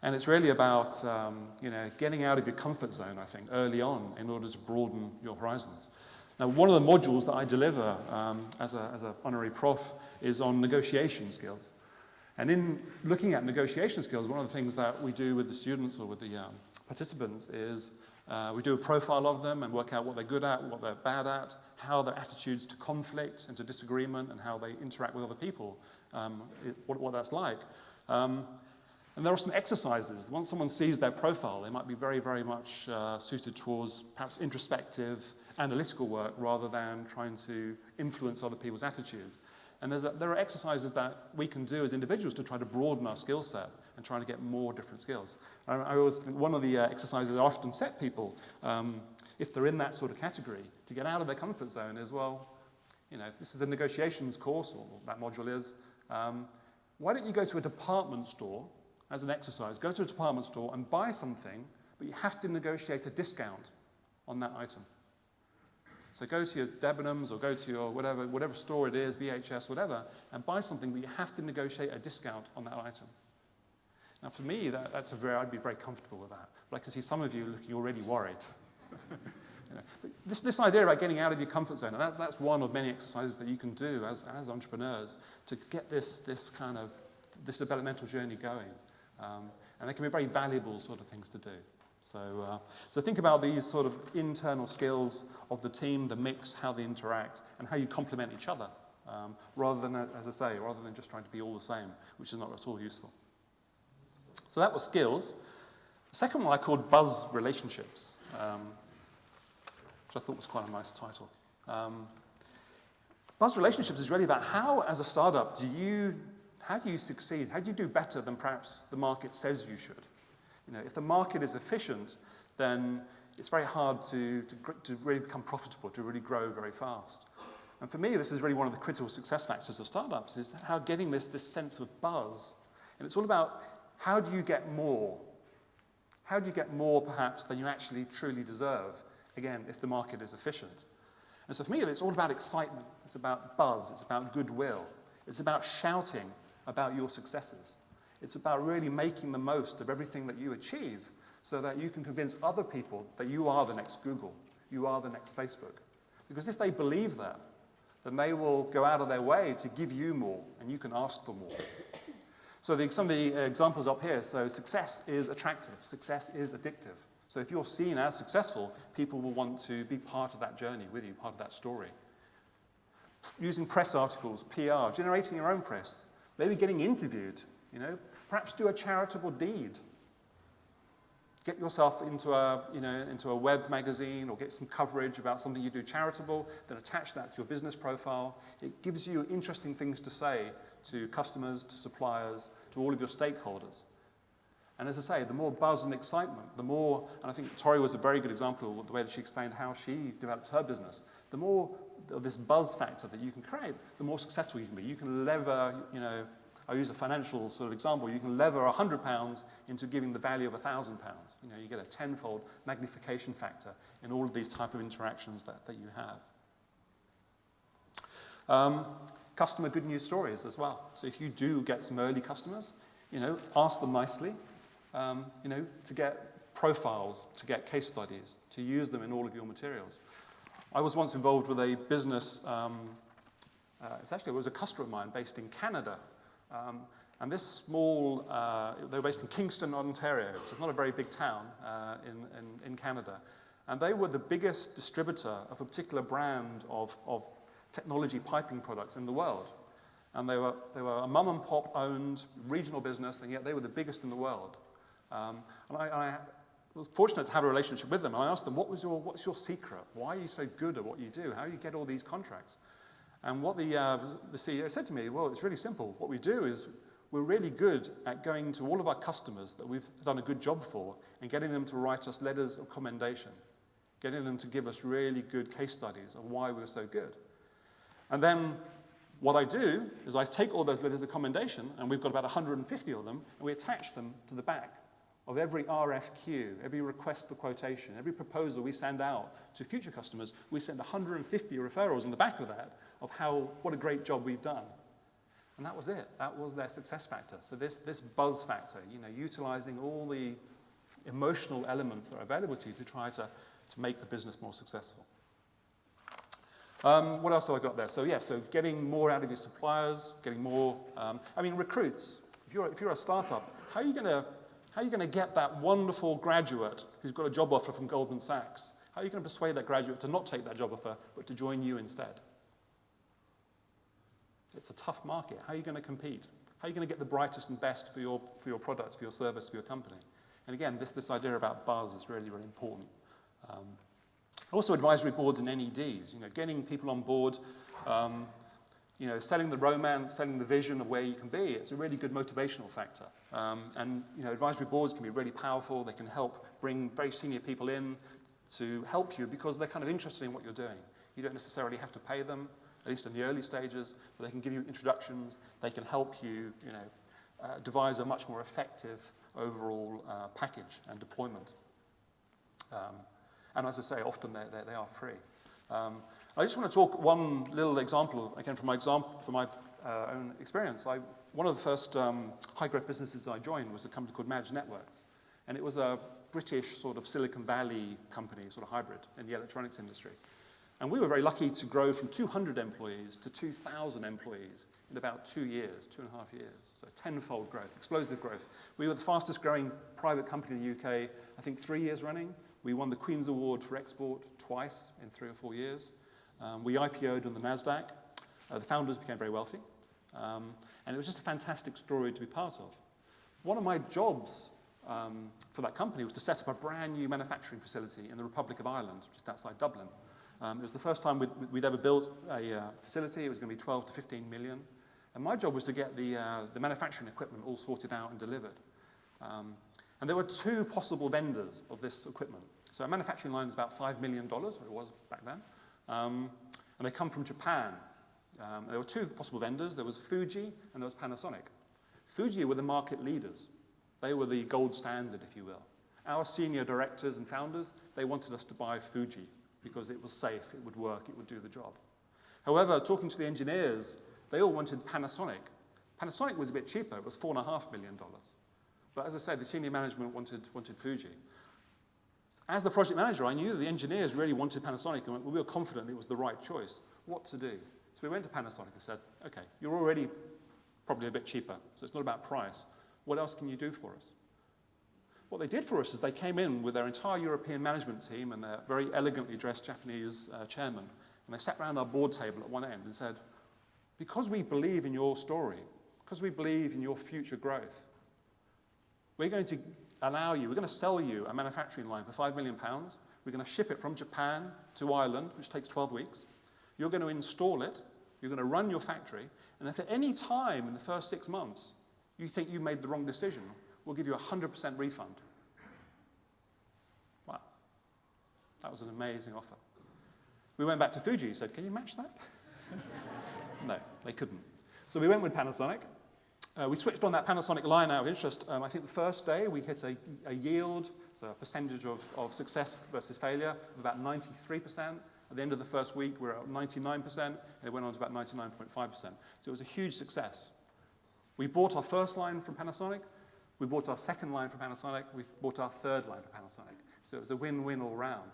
And it's really about getting out of your comfort zone, I think, early on in order to broaden your horizons. Now, one of the modules that I deliver as an honorary prof is on negotiation skills. And in looking at negotiation skills, one of the things that we do with the students or with the participants is we do a profile of them and work out what they're good at, what they're bad at, how their attitudes to conflict and to disagreement and how they interact with other people, what that's like. And there are some exercises. Once someone sees their profile, they might be very, very much suited towards perhaps introspective, analytical work rather than trying to influence other people's attitudes. And there are exercises that we can do as individuals to try to broaden our skill set and try to get more different skills. I always think one of the exercises I often set people, if they're in that sort of category, to get out of their comfort zone is, well, this is a negotiations course, or that module is. Why don't you go to a department store as an exercise? Go to a department store and buy something, but you have to negotiate a discount on that item. So go to your Debenhams or go to your whatever store it is, BHS, whatever, and buy something, but you have to negotiate a discount on that item. Now, for me, I'd be very comfortable with that. But I can see some of you looking already worried. This idea about getting out of your comfort zone, and that's one of many exercises that you can do as entrepreneurs to get this developmental journey going. And they can be very valuable sort of things to do. So think about these sort of internal skills of the team, the mix, how they interact, and how you complement each other, rather than just trying to be all the same, which is not at all useful. So that was skills. The second one I called buzz relationships, which I thought was quite a nice title. Buzz relationships is really about how, as a startup, how do you succeed? How do you do better than perhaps the market says you should? If the market is efficient, then it's very hard to really become profitable, to really grow very fast. And for me, this is really one of the critical success factors of startups, is how getting this sense of buzz. And it's all about how do you get more? How do you get more, perhaps, than you actually truly deserve, again, if the market is efficient? And so for me, it's all about excitement. It's about buzz. It's about goodwill. It's about shouting about your successes. It's about really making the most of everything that you achieve so that you can convince other people that you are the next Google, you are the next Facebook. Because if they believe that, then they will go out of their way to give you more, and you can ask for more. So some of the examples up here, so success is attractive, success is addictive. So if you're seen as successful, people will want to be part of that journey with you, part of that story. Using press articles, PR, generating your own press, maybe getting interviewed. Perhaps do a charitable deed. Get yourself into a web magazine or get some coverage about something you do charitable, then attach that to your business profile. It gives you interesting things to say to customers, to suppliers, to all of your stakeholders. And as I say, the more buzz and excitement, the more, and I think Tori was a very good example of the way that she explained how she developed her business, the more of this buzz factor that you can create, the more successful you can be. You can lever, I'll use a financial sort of example. You can lever £100 into giving the value of £1,000. You get a tenfold magnification factor in all of these type of interactions that you have. customer good news stories as well. So if you do get some early customers, ask them nicely, to get profiles, to get case studies, to use them in all of your materials. I was once involved with a business, it was a customer of mine based in Canada. And this small, they were based in Kingston, Ontario, which is not a very big town in Canada. And they were the biggest distributor of a particular brand of technology piping products in the world. And they were a mum and pop owned regional business, and yet they were the biggest in the world. And I was fortunate to have a relationship with them. And I asked them, what's your secret? Why are you so good at what you do? How do you get all these contracts? And what the CEO said to me, well, it's really simple. What we do is we're really good at going to all of our customers that we've done a good job for and getting them to write us letters of commendation, getting them to give us really good case studies of why we're so good. And then what I do is I take all those letters of commendation, and we've got about 150 of them, and we attach them to the back of every RFQ, every request for quotation, every proposal we send out to future customers. We send 150 referrals in the back of that of what a great job we've done. And that was it. That was their success factor. So this buzz factor, utilizing all the emotional elements that are available to you to try to make the business more successful. What else have I got there? So getting more out of your suppliers, getting more. Recruits. If you're a startup, how are you going to get that wonderful graduate who's got a job offer from Goldman Sachs? How are you going to persuade that graduate to not take that job offer, but to join you instead? It's a tough market. How are you going to compete? How are you going to get the brightest and best for your products, for your service, for your company? And again, this idea about buzz is really, really important. Also, advisory boards and NEDs. Getting people on board. Selling the romance, selling the vision of where you can be. It's a really good motivational factor. Advisory boards can be really powerful. They can help bring very senior people in to help you because they're kind of interested in what you're doing. You don't necessarily have to pay them, at least in the early stages, but they can give you introductions. They can help you, devise a much more effective overall package and deployment. And as I say, often they are free. I just want to talk one little example, again, from my own experience. One of the first high-growth businesses I joined was a company called Managed Networks. And it was a British sort of Silicon Valley company, sort of hybrid in the electronics industry. And we were very lucky to grow from 200 employees to 2,000 employees in about 2 years, 2.5 years. So tenfold growth, explosive growth. We were the fastest growing private company in the UK, I think 3 years running. We won the Queen's Award for export twice in 3 or 4 years. We IPO'd on the NASDAQ. The founders became very wealthy. And it was just a fantastic story to be part of. One of my jobs for that company was to set up a brand new manufacturing facility in the Republic of Ireland, just outside Dublin. It was the first time we'd ever built a facility. It was going to be 12 to 15 million. And my job was to get the manufacturing equipment all sorted out and delivered. And there were 2 possible vendors of this equipment. So a manufacturing line is about $5 million, or it was back then. And they come from Japan. There were 2 possible vendors. There was Fuji and there was Panasonic. Fuji were the market leaders. They were the gold standard, if you will. Our senior directors and founders, they wanted us to buy Fuji because it was safe, it would work, it would do the job. However, talking to the engineers, they all wanted Panasonic. Panasonic was a bit cheaper. It was $4.5 million. But as I said, the senior management wanted Fuji. As the project manager, I knew that the engineers really wanted Panasonic, and we were confident it was the right choice. What to do? So we went to Panasonic and said, okay, you're already probably a bit cheaper, so it's not about price. What else can you do for us? What they did for us is they came in with their entire European management team and their very elegantly dressed Japanese chairman, and they sat around our board table at one end and said, because we believe in your story, because we believe in your future growth, we're going to we're going to sell you a manufacturing line for £5 million. We're going to ship it from Japan to Ireland, which takes 12 weeks. You're going to install it. You're going to run your factory. And if at any time in the first 6 months you think you made the wrong decision, we'll give you a 100% refund. Wow. That was an amazing offer. We went back to Fuji and said, can you match that? No, they couldn't. So we went with Panasonic. We switched on that Panasonic line out of interest. I think the first day we hit a yield, so a percentage of success versus failure, of about 93%. At the end of the first week, we were at 99%, and it went on to about 99.5%. So it was a huge success. We bought our first line from Panasonic, we bought our second line from Panasonic, we bought our third line from Panasonic. So it was a win-win all round.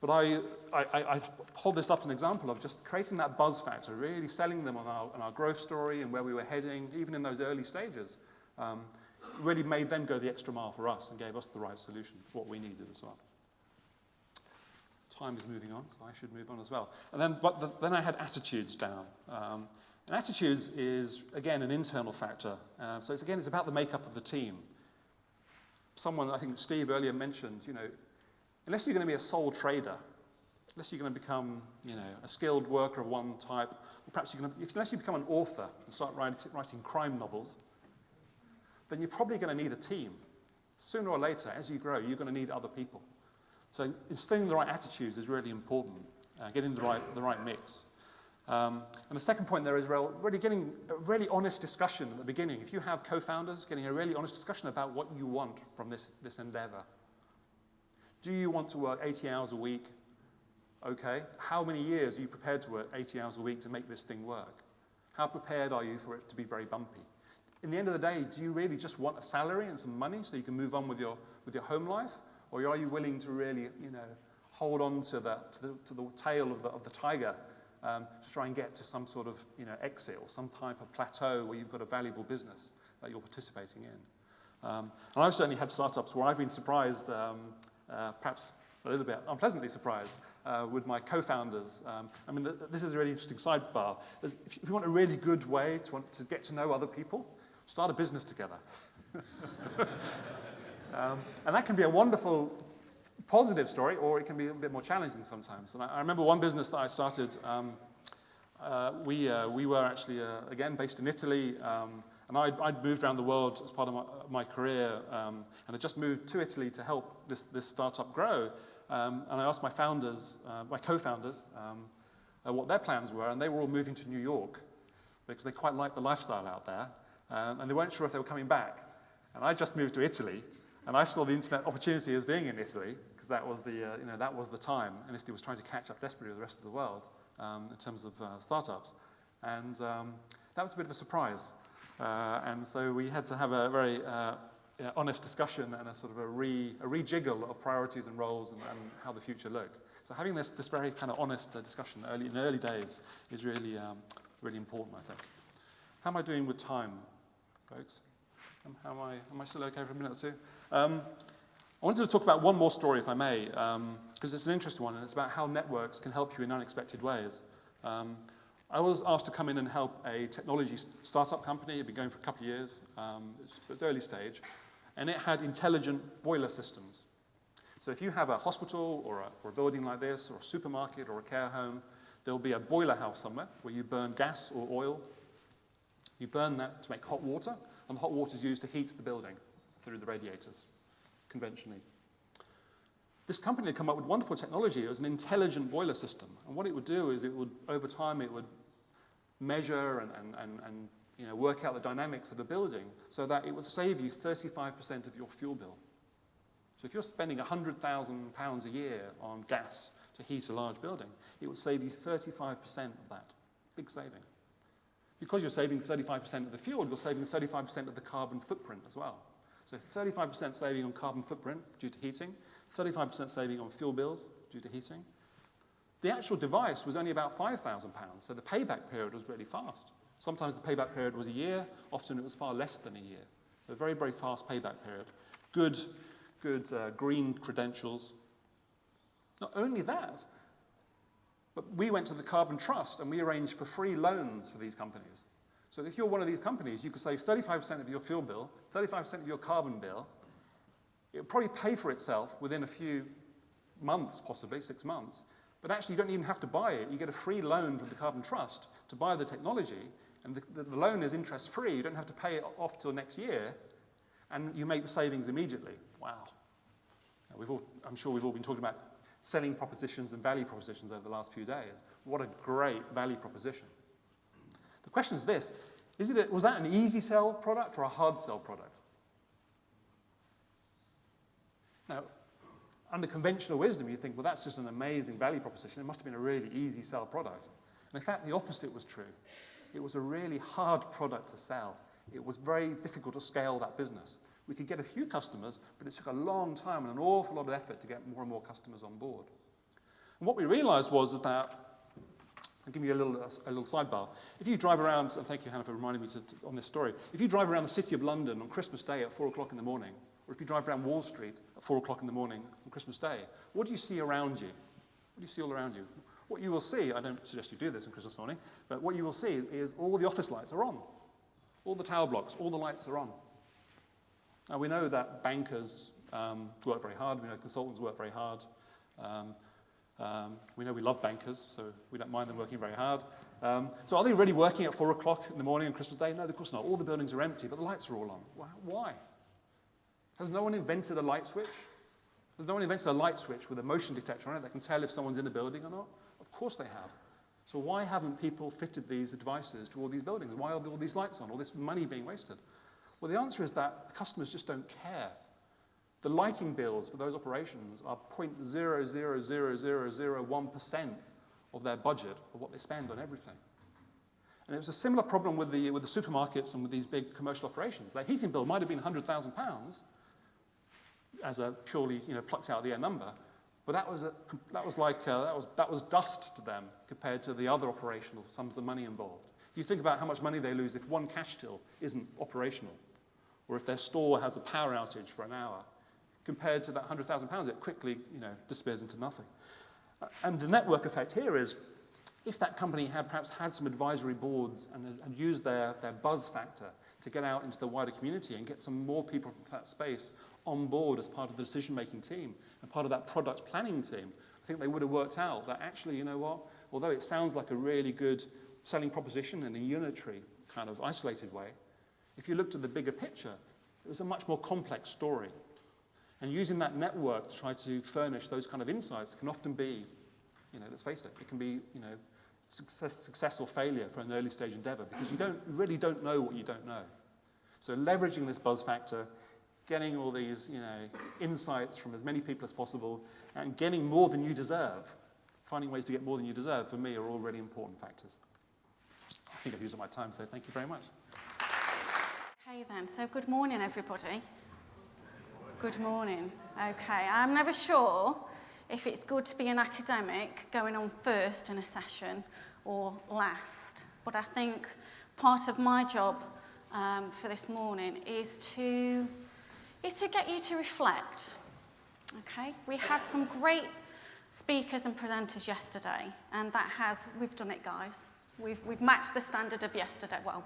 But I hold this up as an example of just creating that buzz factor, really selling them on our growth story and where we were heading, even in those early stages. Really made them go the extra mile for us and gave us the right solution for what we needed as well. Time is moving on, so I should move on as well. And then I had attitudes down. And attitudes is, again, an internal factor. So it's about the makeup of the team. Someone, I think Steve earlier mentioned, unless you're going to be a sole trader, unless you're going to become, a skilled worker of one type, or perhaps unless you become an author and start writing crime novels, then you're probably going to need a team. Sooner or later, as you grow, you're going to need other people. So instilling the right attitudes is really important, getting the right mix. And the second point there is really getting a really honest discussion at the beginning. If you have co-founders, getting a really honest discussion about what you want from this endeavor. Do you want to work 80 hours a week? Okay. How many years are you prepared to work 80 hours a week to make this thing work? How prepared are you for it to be very bumpy? In the end of the day, do you really just want a salary and some money so you can move on with your home life? Or are you willing to really, hold on to the tail of the tiger to try and get to some sort of, exit or some type of plateau where you've got a valuable business that you're participating in? And I've certainly had startups where I've been surprised, perhaps a little bit unpleasantly surprised, with my co-founders. This is a really interesting sidebar. If you want a really good way to get to know other people, start a business together. And that can be a wonderful, positive story, or it can be a bit more challenging sometimes. And I remember one business that I started, we were actually, again, based in Italy, and I'd moved around the world as part of my career, and I just moved to Italy to help this startup grow. And I asked my co-founders, what their plans were, and they were all moving to New York because they quite liked the lifestyle out there, and they weren't sure if they were coming back. And I just moved to Italy, and I saw the internet opportunity as being in Italy because that was the time, and Italy was trying to catch up desperately with the rest of the world in terms of startups, and that was a bit of a surprise. And so we had to have a very honest discussion and a sort of a rejiggle of priorities and roles and how the future looked. So having this very kind of honest discussion in early days is really important, I think. How am I doing with time, folks? Am I still okay for a minute or two? I wanted to talk about one more story, if I may, because it's an interesting one, and it's about how networks can help you in unexpected ways. I was asked to come in and help a technology startup company. It had been going for a couple of years. It's at the early stage. And it had intelligent boiler systems. So if you have a hospital or a building like this, or a supermarket or a care home, there'll be a boiler house somewhere where you burn gas or oil. You burn that to make hot water, and the hot water is used to heat the building through the radiators, conventionally. This company had come up with wonderful technology. It was an intelligent boiler system. And what it would do is over time, it would measure and work out the dynamics of the building so that it would save you 35% of your fuel bill. So if you're spending £100,000 a year on gas to heat a large building, it would save you 35% of that. Big saving. Because you're saving 35% of the fuel, you're saving 35% of the carbon footprint as well. So 35% saving on carbon footprint due to heating, 35% saving on fuel bills due to heating. The actual device was only about £5,000, so the payback period was really fast. Sometimes the payback period was a year, often it was far less than a year. So a very, very fast payback period. Good green credentials. Not only that, but we went to the Carbon Trust and we arranged for free loans for these companies. So if you're one of these companies, you could save 35% of your fuel bill, 35% of your carbon bill. It would probably pay for itself within a few months, possibly 6 months. But actually, you don't even have to buy it. You get a free loan from the Carbon Trust to buy the technology, and the loan is interest-free. You don't have to pay it off till next year, and you make the savings immediately. Wow. I'm sure we've all been talking about selling propositions and value propositions over the last few days. What a great value proposition. The question is this: was that an easy sell product or a hard sell product? Now, under conventional wisdom, you think, well, that's just an amazing value proposition. It must have been a really easy sell product. And in fact, the opposite was true. It was a really hard product to sell. It was very difficult to scale that business. We could get a few customers, but it took a long time and an awful lot of effort to get more and more customers on board. And what we realized is that, I'll give you a little sidebar. If you drive around, and thank you, Hannah, for reminding me on this story. If you drive around the city of London on Christmas Day at 4 o'clock in the morning, or if you drive around Wall Street at 4 o'clock in the morning on Christmas Day, what do you see around you? What do you see all around you? What you will see, I don't suggest you do this on Christmas morning, but what you will see is all the office lights are on. All the tower blocks, all the lights are on. Now, we know that bankers work very hard. We know consultants work very hard. We know we love bankers, so we don't mind them working very hard. So are they really working at 4 o'clock in the morning on Christmas Day? No, of course not. All the buildings are empty, but the lights are all on. Why? Has no one invented a light switch? Has no one invented a light switch with a motion detector on it that can tell if someone's in a building or not? Of course they have. So why haven't people fitted these devices to all these buildings? Why are all these lights on? All this money being wasted? Well, the answer is that customers just don't care. The lighting bills for those operations are 0.00001% of their budget of what they spend on everything. And it was a similar problem with the supermarkets and with these big commercial operations. Their heating bill might have been £100,000 as a purely plucked out of the air number, but that was dust to them compared to the other operational sums of money involved. If you think about how much money they lose if one cash till isn't operational, or if their store has a power outage for an hour, compared to that £100,000, it quickly disappears into nothing. And the network effect here is, if that company had perhaps had some advisory boards and used their buzz factor to get out into the wider community and get some more people from that space on board as part of the decision-making team and part of that product planning team, I think they would have worked out that actually, you know what, although it sounds like a really good selling proposition in a unitary kind of isolated way, if you looked at the bigger picture, it was a much more complex story. And using that network to try to furnish those kind of insights can often be, let's face it, it can be, success or failure for an early stage endeavor because you really don't know what you don't know. So leveraging this buzz factor, getting all these, insights from as many people as possible, and getting more than you deserve, finding ways to get more than you deserve, for me, are all really important factors. I think I've used up my time, so thank you very much. Okay then, so good morning everybody. Good morning. Okay, I'm never sure if it's good to be an academic going on first in a session or last, but I think part of my job for this morning is to get you to reflect. Okay, we had some great speakers and presenters yesterday, and we've done it, guys. We've matched the standard of yesterday. Well,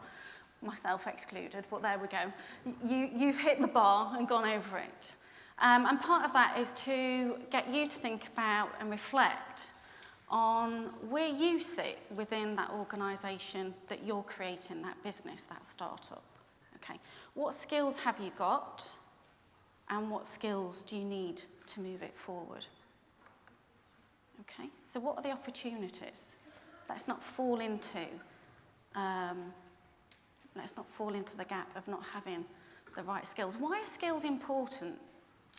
myself excluded, but there we go. You've hit the bar and gone over it. And part of that is to get you to think about and reflect on where you sit within that organisation that you're creating, that business, that startup. Okay, what skills have you got, and what skills do you need to move it forward? Okay, so what are the opportunities? Let's not fall into the gap of not having the right skills. Why are skills important?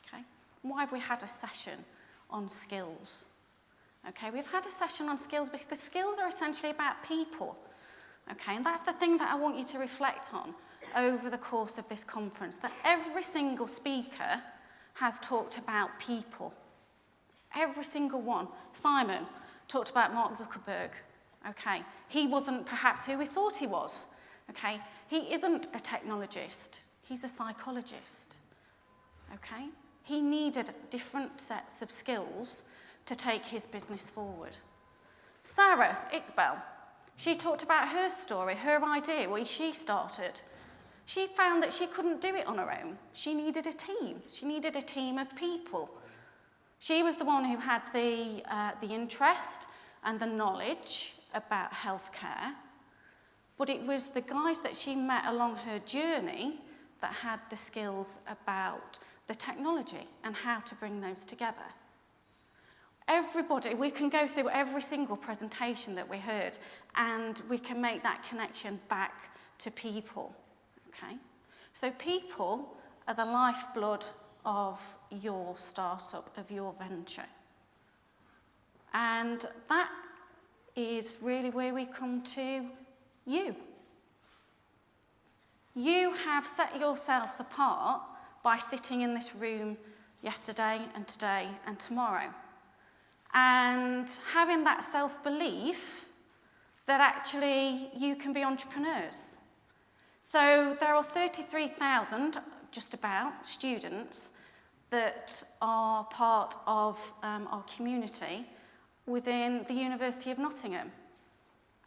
Okay, why have we had a session on skills? Okay, we've had a session on skills because skills are essentially about people. Okay, and that's the thing that I want you to reflect on over the course of this conference, that every single speaker has talked about people. Every single one. Simon talked about Mark Zuckerberg. Okay, he wasn't perhaps who we thought he was. Okay, he isn't a technologist, he's a psychologist. Okay, he needed different sets of skills to take his business forward. Sarah Iqbal, she talked about her story, her idea, where she started. She found that she couldn't do it on her own. She needed a team. She needed a team of people. She was the one who had the interest and the knowledge about healthcare, but it was the guys that she met along her journey that had the skills about the technology and how to bring those together. Everybody, we can go through every single presentation that we heard and we can make that connection back to people, okay? So people are the lifeblood of your startup, of your venture. And that is really where we come to you. You have set yourselves apart by sitting in this room yesterday and today and tomorrow. And having that self-belief that actually you can be entrepreneurs. So there are 33,000, just about, students that are part of our community within the University of Nottingham.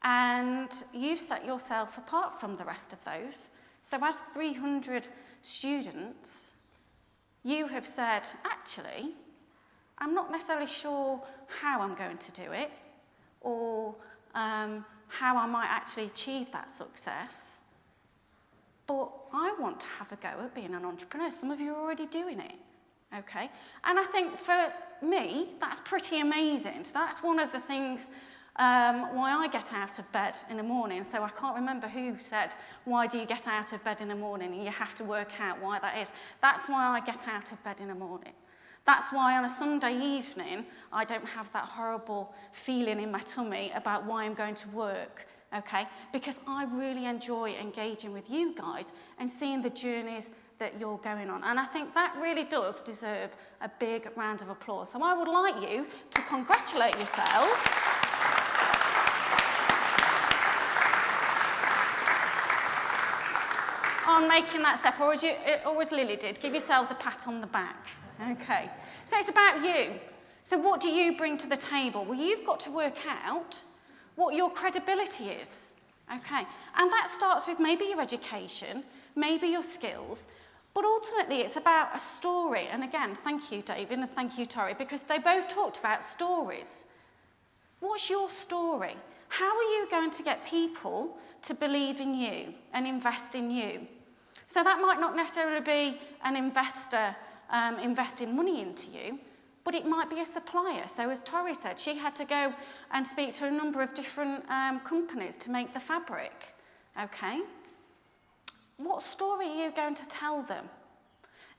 And you've set yourself apart from the rest of those. So as 300 students, you have said, actually, I'm not necessarily sure how I'm going to do it, or how I might actually achieve that success, but I want to have a go at being an entrepreneur. Some of you are already doing it, okay? And I think for me, that's pretty amazing. So that's one of the things why I get out of bed in the morning. So I can't remember who said, why do you get out of bed in the morning? And you have to work out why that is. That's why I get out of bed in the morning. That's why on a Sunday evening, I don't have that horrible feeling in my tummy about why I'm going to work, okay? Because I really enjoy engaging with you guys and seeing the journeys that you're going on. And I think that really does deserve a big round of applause. So I would like you to congratulate yourselves. On making that step, or as Lily did, give yourselves a pat on the back. Okay, so it's about you. So what do you bring to the table? Well, you've got to work out what your credibility is, okay? And that starts with maybe your education, maybe your skills, but ultimately it's about a story. And again, thank you, David, and thank you, Tori, because they both talked about stories. What's your story? How are you going to get people to believe in you and invest in you? So that might not necessarily be an investor investing money into you, but it might be a supplier. So as Tori said, she had to go and speak to a number of different companies to make the fabric, okay? What story are you going to tell them?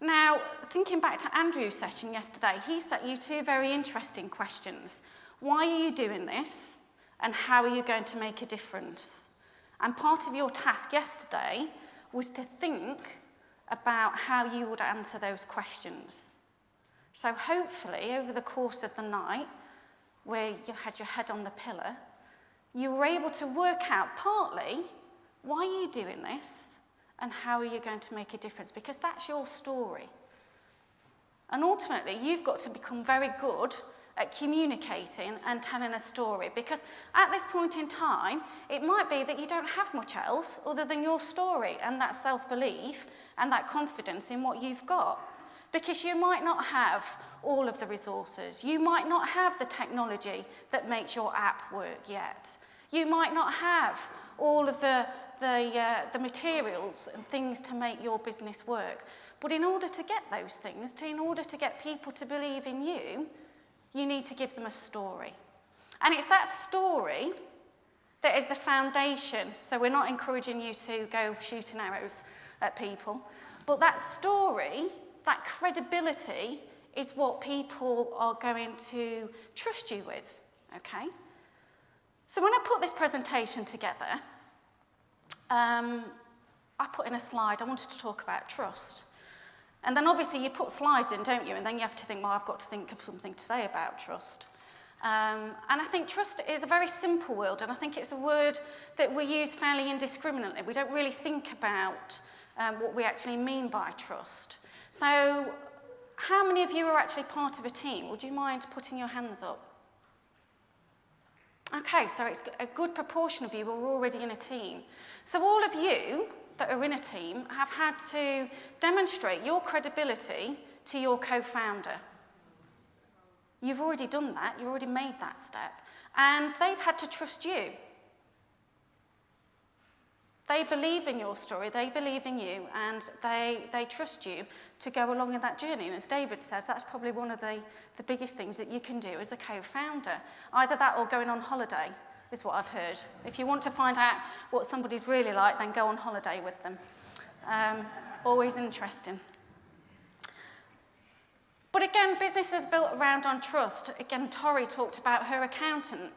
Now, thinking back to Andrew's session yesterday, he set you two very interesting questions. Why are you doing this? And how are you going to make a difference? And part of your task yesterday was to think about how you would answer those questions. So hopefully, over the course of the night, where you had your head on the pillar, you were able to work out partly why are you doing this and how are you going to make a difference, because that's your story. And ultimately, you've got to become very good at communicating and telling a story, because at this point in time, it might be that you don't have much else other than your story and that self-belief and that confidence in what you've got. Because you might not have all of the resources. You might not have the technology that makes your app work yet. You might not have all of the materials and things to make your business work. But in order to get those things, in order to get people to believe in you, you need to give them a story. And it's that story that is the foundation. So we're not encouraging you to go shooting arrows at people. But that story, that credibility, is what people are going to trust you with, okay? So when I put this presentation together, I put in a slide. I wanted to talk about trust. And then obviously you put slides in, don't you? And then you have to think, well, I've got to think of something to say about trust. And I think trust is a very simple word, and I think it's a word that we use fairly indiscriminately. We don't really think about what we actually mean by trust. So how many of you are actually part of a team? Would you mind putting your hands up? Okay, so it's a good proportion of you are already in a team. So all of you that are in a team have had to demonstrate your credibility to your co-founder. You've already done that, you've already made that step, and they've had to trust you. They believe in your story, they believe in you, and they trust you to go along in that journey. And as David says, that's probably one of the biggest things that you can do as a co-founder. Either that or going on holiday, is what I've heard. If you want to find out what somebody's really like, then go on holiday with them. Always interesting. again, business is built around on trust. Again, Tori talked about her accountant.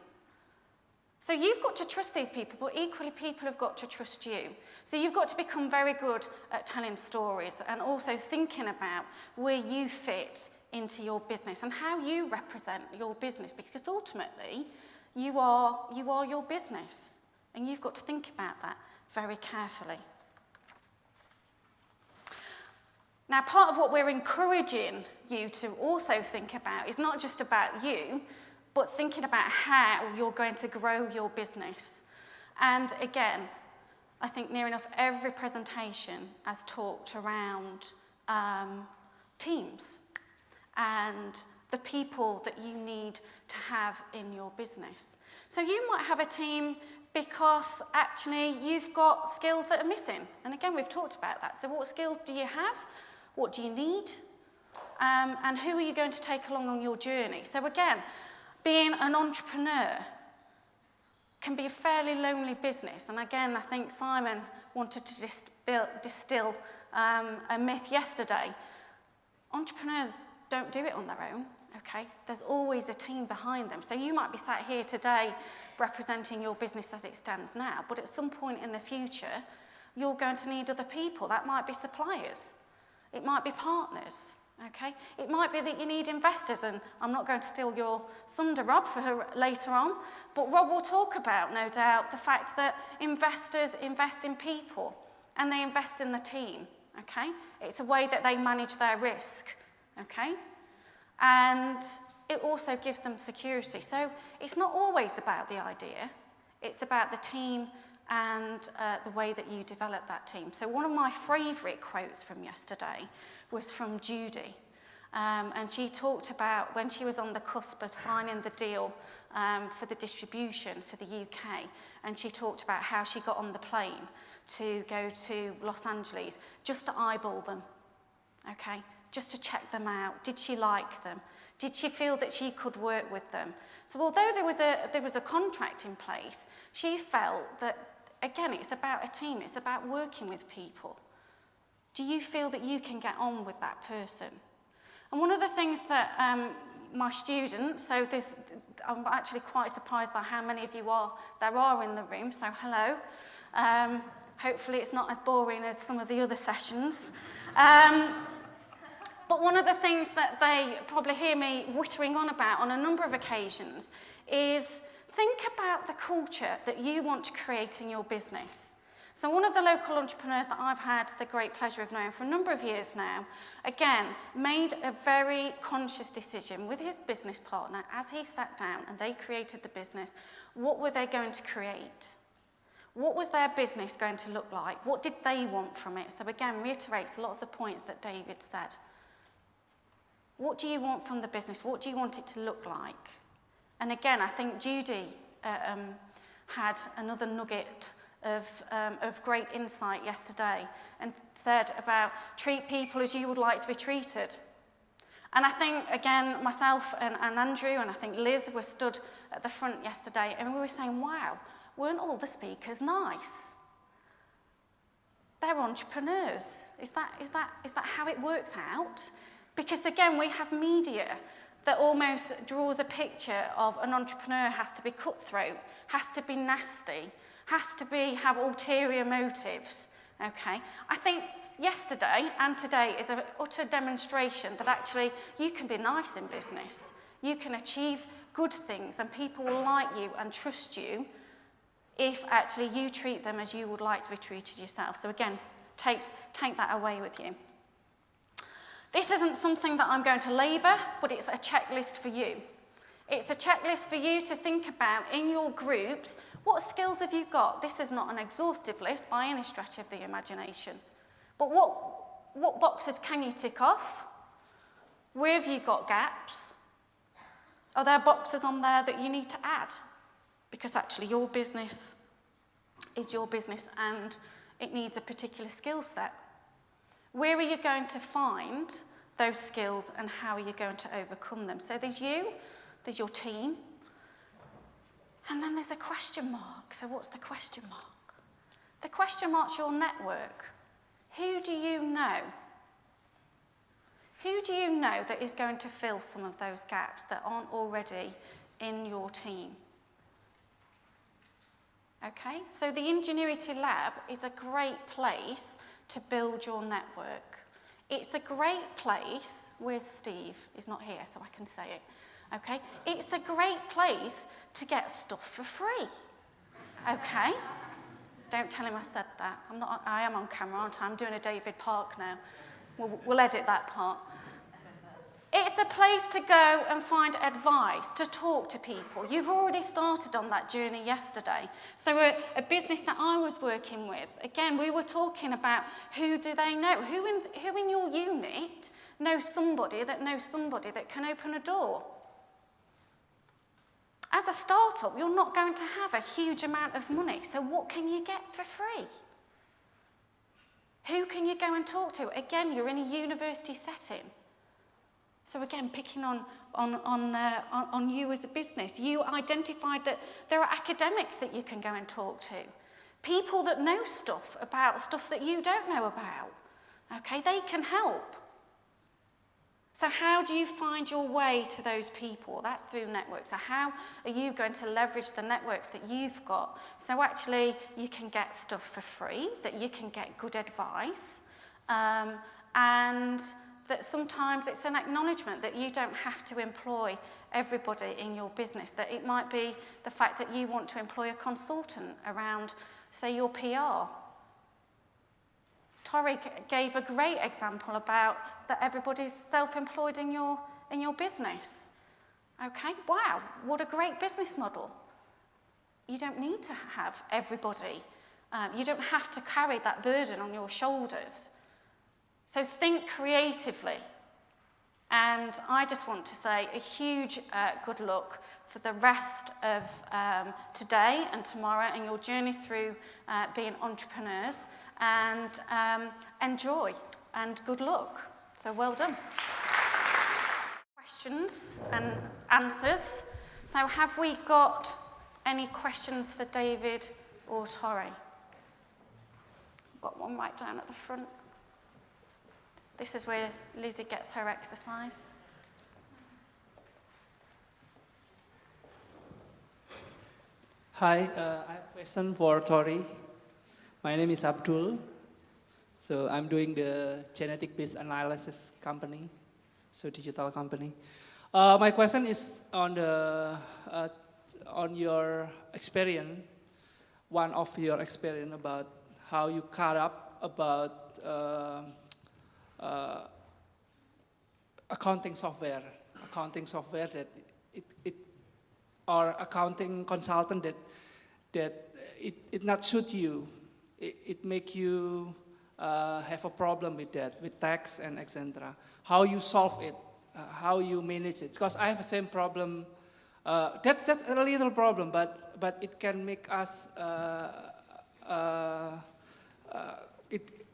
So you've got to trust these people, but equally people have got to trust you. So you've got to become very good at telling stories and also thinking about where you fit into your business and how you represent your business, because ultimately you are your business, and you've got to think about that very carefully. Now, part of what we're encouraging you to also think about is not just about you, but thinking about how you're going to grow your business. And again, I think near enough every presentation has talked around teams and the people that you need to have in your business. So you might have a team because actually you've got skills that are missing. And again, we've talked about that. So what skills do you have? What do you need? And who are you going to take along on your journey? So again, being an entrepreneur can be a fairly lonely business. And again, I think Simon wanted to distill a myth yesterday. Entrepreneurs don't do it on their own, okay? There's always a team behind them. So you might be sat here today representing your business as it stands now, but at some point in the future, you're going to need other people. That might be suppliers. It might be partners. Okay? It might be that you need investors, and I'm not going to steal your thunder, Rob, for later on, but Rob will talk about, no doubt, the fact that investors invest in people and they invest in the team. Okay? It's a way that they manage their risk. Okay? And it also gives them security. So it's not always about the idea, it's about the team and the way that you develop that team. So one of my favourite quotes from yesterday was from Judy. And she talked about when she was on the cusp of signing the deal for the distribution for the UK. And she talked about how she got on the plane to go to Los Angeles just to eyeball them, okay? Just to check them out. Did she like them? Did she feel that she could work with them? So although there was a contract in place, she felt that, again, it's about a team. It's about working with people. Do you feel that you can get on with that person? And one of the things that my students, so I'm actually quite surprised by how many of you there are in the room, so hello. Hopefully it's not as boring as some of the other sessions. But one of the things that they probably hear me whittering on about on a number of occasions is think about the culture that you want to create in your business. So one of the local entrepreneurs that I've had the great pleasure of knowing for a number of years now, again, made a very conscious decision with his business partner as he sat down and they created the business. What were they going to create? What was their business going to look like? What did they want from it? So again, reiterates a lot of the points that David said. What do you want from the business? What do you want it to look like? And again, I think Judy had another nugget of great insight yesterday and said about treat people as you would like to be treated. And I think, again, myself and Andrew and I think Liz were stood at the front yesterday and we were saying, wow, weren't all the speakers nice? They're entrepreneurs. Is that how it works out? Because again, we have media that almost draws a picture of an entrepreneur has to be cutthroat, has to be nasty, has to have ulterior motives, okay? I think yesterday and today is an utter demonstration that actually you can be nice in business. You can achieve good things and people will like you and trust you if actually you treat them as you would like to be treated yourself. So again, take that away with you. This isn't something that I'm going to labour, but it's a checklist for you. It's a checklist for you to think about in your groups. What skills have you got? This is not an exhaustive list by any stretch of the imagination. But what boxes can you tick off? Where have you got gaps? Are there boxes on there that you need to add? Because actually your business is your business and it needs a particular skill set. Where are you going to find those skills and how are you going to overcome them? So there's you, there's your team, and then there's a question mark. So what's the question mark? The question mark's your network. Who do you know? Who do you know that is going to fill some of those gaps that aren't already in your team? Okay, so the Ingenuity Lab is a great place to build your network. It's a great place, where's Steve? He's not here, so I can say it. Okay, it's a great place to get stuff for free. Okay, don't tell him I said that. I am on camera, aren't I? I'm doing a David Park now. We'll edit that part. It's a place to go and find advice, to talk to people. You've already started on that journey yesterday. So a business that I was working with, again, we were talking about who do they know? Who in your unit knows somebody that can open a door? As a startup, you're not going to have a huge amount of money, so what can you get for free? Who can you go and talk to? Again, you're in a university setting. So again, picking on you as a business, you identified that there are academics that you can go and talk to. People that know stuff about stuff that you don't know about. Okay, they can help. So how do you find your way to those people? That's through networks. So how are you going to leverage the networks that you've got? So actually, you can get stuff for free, that you can get good advice, and that sometimes it's an acknowledgement that you don't have to employ everybody in your business, that it might be the fact that you want to employ a consultant around, say, your PR. Tori gave a great example about that everybody's self-employed in your business. Okay, wow, what a great business model. You don't need to have everybody. You don't have to carry that burden on your shoulders. So think creatively. And I just want to say a huge good luck for the rest of today and tomorrow and your journey through being entrepreneurs. And enjoy and good luck. So well done. Questions and answers. So have we got any questions for David or Tori? Got one right down at the front. This is where Lizzie gets her exercise. Hi, I have a question for Tori. My name is Abdul. So I'm doing the genetic-based analysis company, so digital company. My question is on your experience, one of your experience about how you cut up about accounting software that or accounting consultant that it not suit you. It make you have a problem with that, with tax and etc. How you solve it, how you manage it. Because I have the same problem. That's a little problem, but it can make us,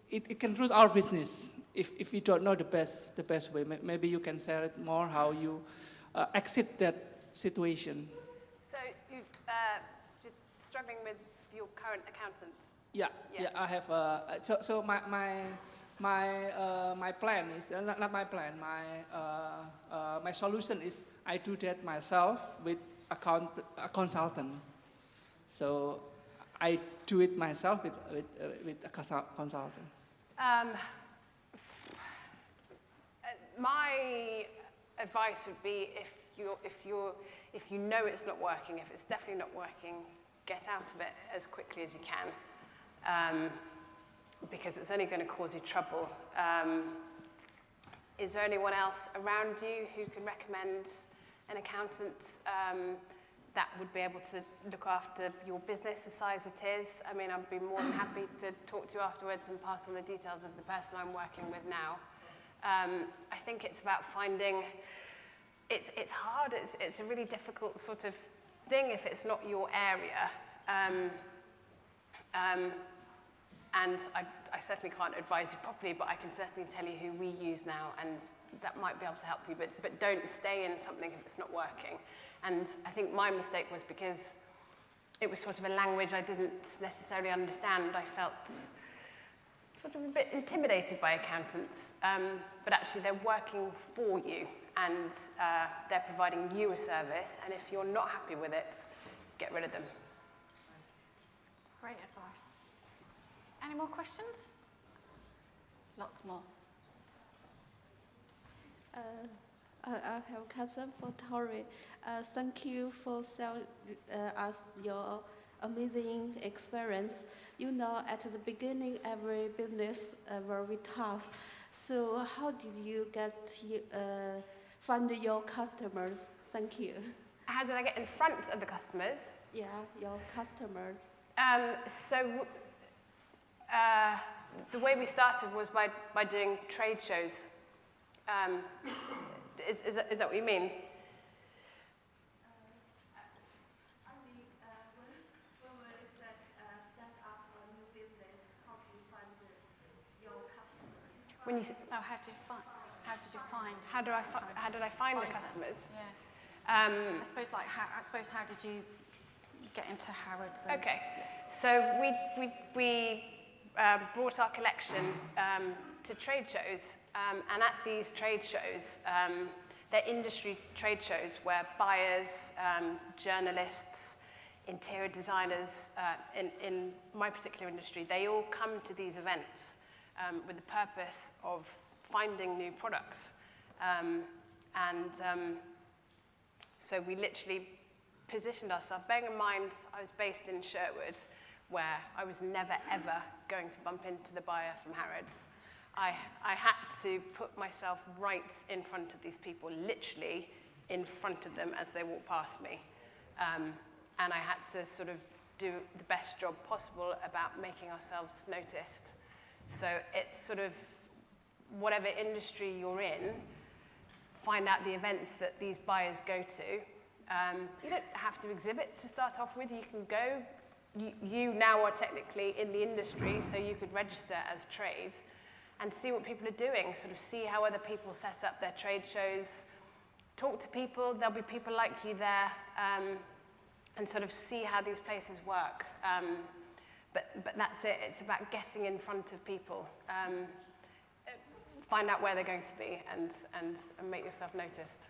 it can root our business if we don't know the best way. Maybe you can share it more, how you exit that situation. So you're struggling with your current accountant? Yeah, I have. So my plan is not my plan. My solution is I do that myself with a consultant. So I do it myself with a consultant. My advice would be if you know it's not working, if it's definitely not working, get out of it as quickly as you can. Because it's only going to cause you trouble. Is there anyone else around you who can recommend an accountant that would be able to look after your business, the size it is? I mean, I'd be more than happy to talk to you afterwards and pass on the details of the person I'm working with now. I think it's about finding, it's hard, it's a really difficult sort of thing if it's not your area. And I certainly can't advise you properly, but I can certainly tell you who we use now, and that might be able to help you, but don't stay in something if it's not working. And I think my mistake was because it was sort of a language I didn't necessarily understand. I felt sort of a bit intimidated by accountants, but actually they're working for you and they're providing you a service, and if you're not happy with it, get rid of them. Great advice. Any more questions? Lots more. I have a question for Tori. Thank you for sharing us your amazing experience. You know, at the beginning, every business very tough. So how did you find your customers? Thank you. How did I get in front of the customers? Yeah, your customers. The way we started was by doing trade shows. Is that what you mean? When we start up a new business, how do you find your customers? When you Oh, how did you find? how did I find the customers? Yeah. I suppose how did you get into Harrods? Okay, so we brought our collection to trade shows, and at these trade shows, they're industry trade shows where buyers, journalists, interior designers, in my particular industry, they all come to these events with the purpose of finding new products. So we literally positioned ourselves, bearing in mind I was based in Sherwood, where I was never ever going to bump into the buyer from Harrods. I had to put myself right in front of these people, literally in front of them as they walked past me. And I had to sort of do the best job possible about making ourselves noticed. So it's sort of whatever industry you're in, find out the events that these buyers go to. You don't have to exhibit to start off with. You can go. You now are technically in the industry, so you could register as trade and see what people are doing, sort of see how other people set up their trade shows, talk to people. There'll be people like you there, and sort of see how these places work. But that's it. It's about getting in front of people. Find out where they're going to be and make yourself noticed.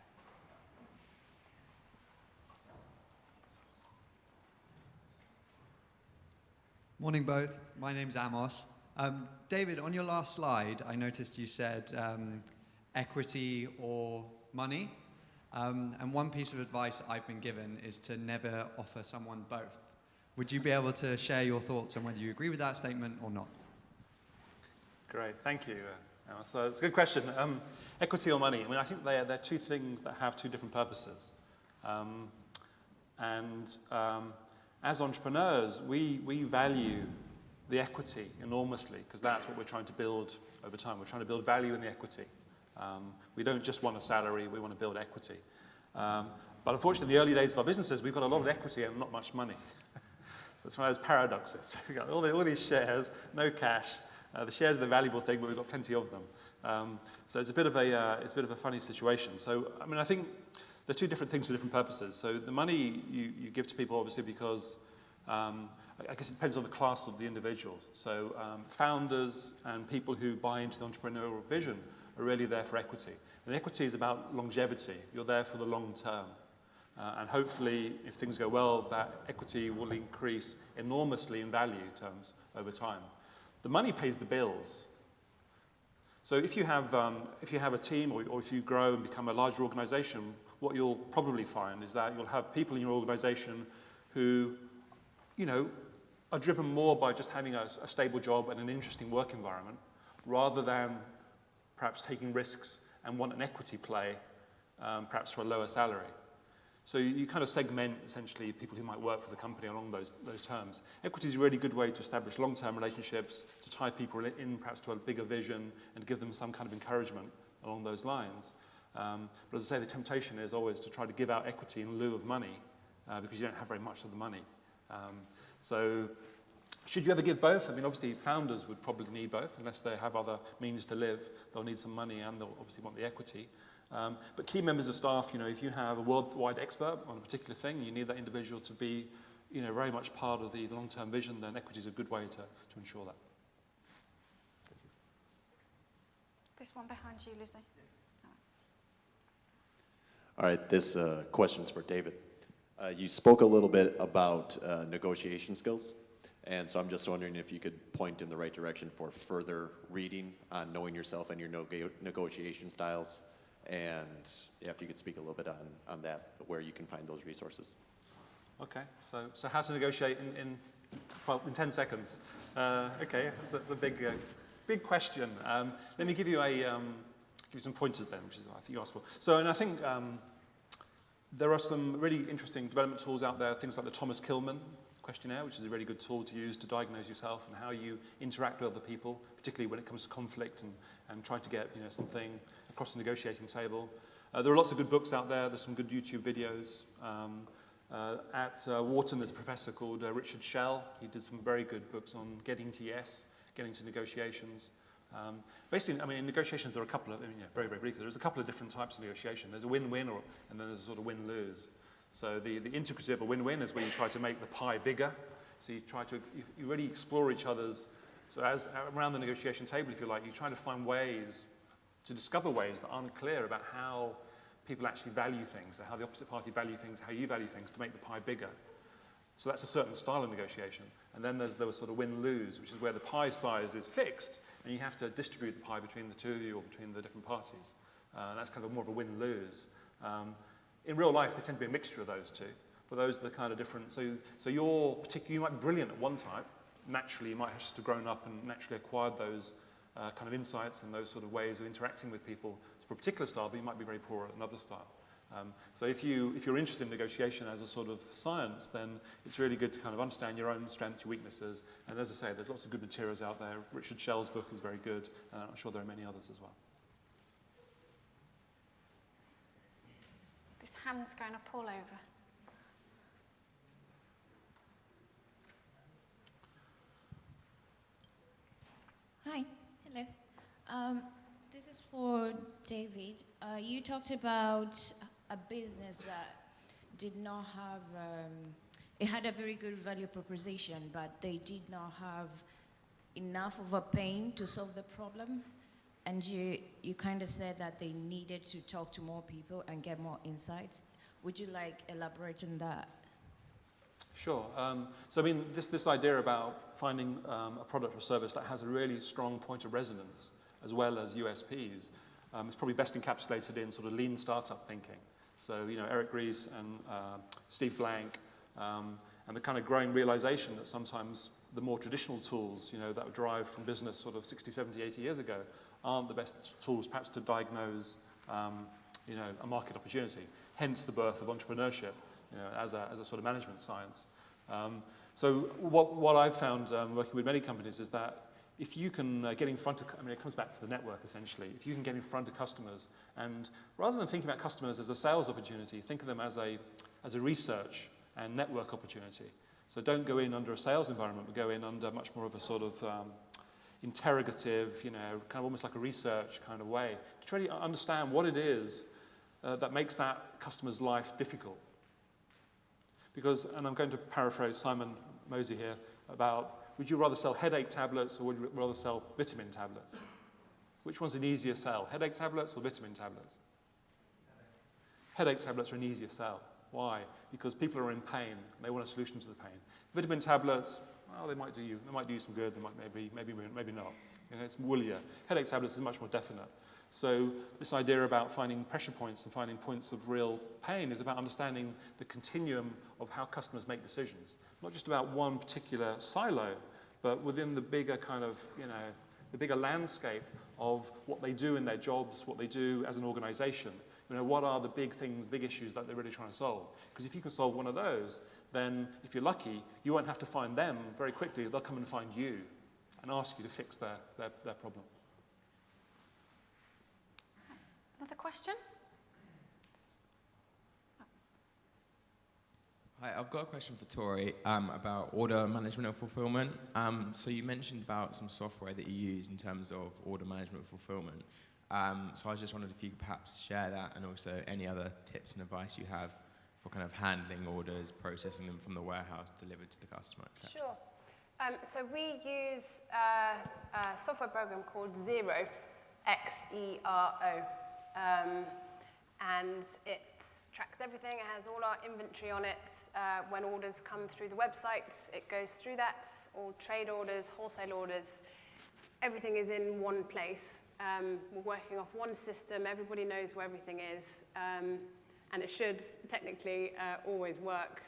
Morning both, my name's Amos. David, on your last slide, I noticed you said equity or money. And one piece of advice I've been given is to never offer someone both. Would you be able to share your thoughts on whether you agree with that statement or not? Great, thank you. So it's a good question. Equity or money? I mean, I think they're two things that have two different purposes. As entrepreneurs, we value the equity enormously because that's what we're trying to build over time. We're trying to build value in the equity. We don't just want a salary, we want to build equity. But unfortunately, in the early days of our businesses, we've got a lot of equity and not much money. So it's one of those paradoxes. We've got all these shares, no cash. The shares are the valuable thing, but we've got plenty of them. So it's a bit of a funny situation. So I mean, I think they're two different things for different purposes. So the money you give to people, obviously, because I guess it depends on the class of the individual. So founders and people who buy into the entrepreneurial vision are really there for equity. And equity is about longevity. You're there for the long term. And hopefully, if things go well, that equity will increase enormously in value terms over time. The money pays the bills. So if you have a team or if you grow and become a larger organization, what you'll probably find is that you'll have people in your organization who, are driven more by just having a stable job and an interesting work environment, rather than perhaps taking risks and want an equity play, perhaps for a lower salary. So you kind of segment, essentially, people who might work for the company along those terms. Equity is a really good way to establish long-term relationships, to tie people in perhaps to a bigger vision and to give them some kind of encouragement along those lines. But as I say, the temptation is always to try to give out equity in lieu of money because you don't have very much of the money. So should you ever give both? I mean, obviously, founders would probably need both. Unless they have other means to live, they'll need some money and they'll obviously want the equity. But key members of staff, if you have a worldwide expert on a particular thing, you need that individual to be, very much part of the long-term vision, then equity is a good way to ensure that. This one behind you, Lucy. All right, this question is for David. You spoke a little bit about negotiation skills, and so I'm just wondering if you could point in the right direction for further reading on knowing yourself and your negotiation styles, and yeah, if you could speak a little bit on that, where you can find those resources. Okay, so how to negotiate in 10 seconds. Okay, that's a big question. Let me give you some pointers then, which is what I think you asked for. So, and I think there are some really interesting development tools out there, things like the Thomas Kilmann questionnaire, which is a really good tool to use to diagnose yourself and how you interact with other people, particularly when it comes to conflict and trying to get something across the negotiating table. There are lots of good books out there. There's some good YouTube videos. At Wharton, there's a professor called Richard Schell. He did some very good books on getting to yes, getting to negotiations. Basically, I mean, in negotiations, there are a couple of, very, very briefly, there's a couple of different types of negotiation. There's a win-win, and then there's a sort of win-lose. So the integrative of a win-win is where you try to make the pie bigger. So you really explore each other's, so as around the negotiation table, if you like, you're trying to find ways, to discover ways that aren't clear about how people actually value things, or how the opposite party value things, how you value things, to make the pie bigger. So that's a certain style of negotiation. And then there's the sort of win-lose, which is where the pie size is fixed, and you have to distribute the pie between the two of you or between the different parties. And that's kind of more of a win-lose. In real life, they tend to be a mixture of those two, but those are the kind of different. So you might be brilliant at one type. Naturally, you might have just grown up and naturally acquired those kind of insights and those sort of ways of interacting with people for a particular style, but you might be very poor at another style. So if you're interested in negotiation as a sort of science, then it's really good to kind of understand your own strengths, your weaknesses. And as I say, there's lots of good materials out there. Richard Schell's book is very good. I'm sure there are many others as well. This hand's going to pull over. Hi, hello. This is for David. You talked about a business that did not have, it had a very good value proposition, but they did not have enough of a pain to solve the problem. And you kind of said that they needed to talk to more people and get more insights. Would you elaborate on that? Sure. So I mean, this idea about finding a product or service that has a really strong point of resonance as well as USPs is probably best encapsulated in sort of lean startup thinking. So Eric Ries and Steve Blank, and the kind of growing realization that sometimes the more traditional tools that were derived from business sort of 60, 70, 80 years ago aren't the best tools perhaps to diagnose a market opportunity. Hence the birth of entrepreneurship. As a sort of management science. So what I've found working with many companies is that if you can get in front of, it comes back to the network essentially, if you can get in front of customers, and rather than thinking about customers as a sales opportunity, think of them as a research and network opportunity. So don't go in under a sales environment, but go in under much more of a sort of interrogative, kind of almost like a research kind of way, to try to understand what it is that makes that customer's life difficult. Because, and I'm going to paraphrase Simon Mosey here, about would you rather sell headache tablets or would you rather sell vitamin tablets? Which one's an easier sell, headache tablets or vitamin tablets? Headache tablets are an easier sell. Why? Because people are in pain and they want a solution to the pain. Vitamin tablets, well, they might do you some good, they might maybe not. It's woollier. Headache tablets is much more definite. So this idea about finding pressure points and finding points of real pain is about understanding the continuum of how customers make decisions. Not just about one particular silo, but within the bigger kind of, the bigger landscape of what they do in their jobs, what they do as an organization. What are the big things, big issues that they're really trying to solve? Because if you can solve one of those, then if you're lucky, you won't have to find them very quickly. They'll come and find you and ask you to fix their problem. Another question? Hi, I've got a question for Tori about order management and fulfillment. So you mentioned about some software that you use in terms of order management and fulfillment. So I was just wondering if you could perhaps share that, and also any other tips and advice you have for kind of handling orders, processing them from the warehouse, delivered to the customer, etc. Sure. So we use a software program called Xero, Xero. And it tracks everything. It has all our inventory on it. When orders come through the website, it goes through that. All trade orders, wholesale orders, everything is in one place. We're working off one system. Everybody knows where everything is. And it should technically always work.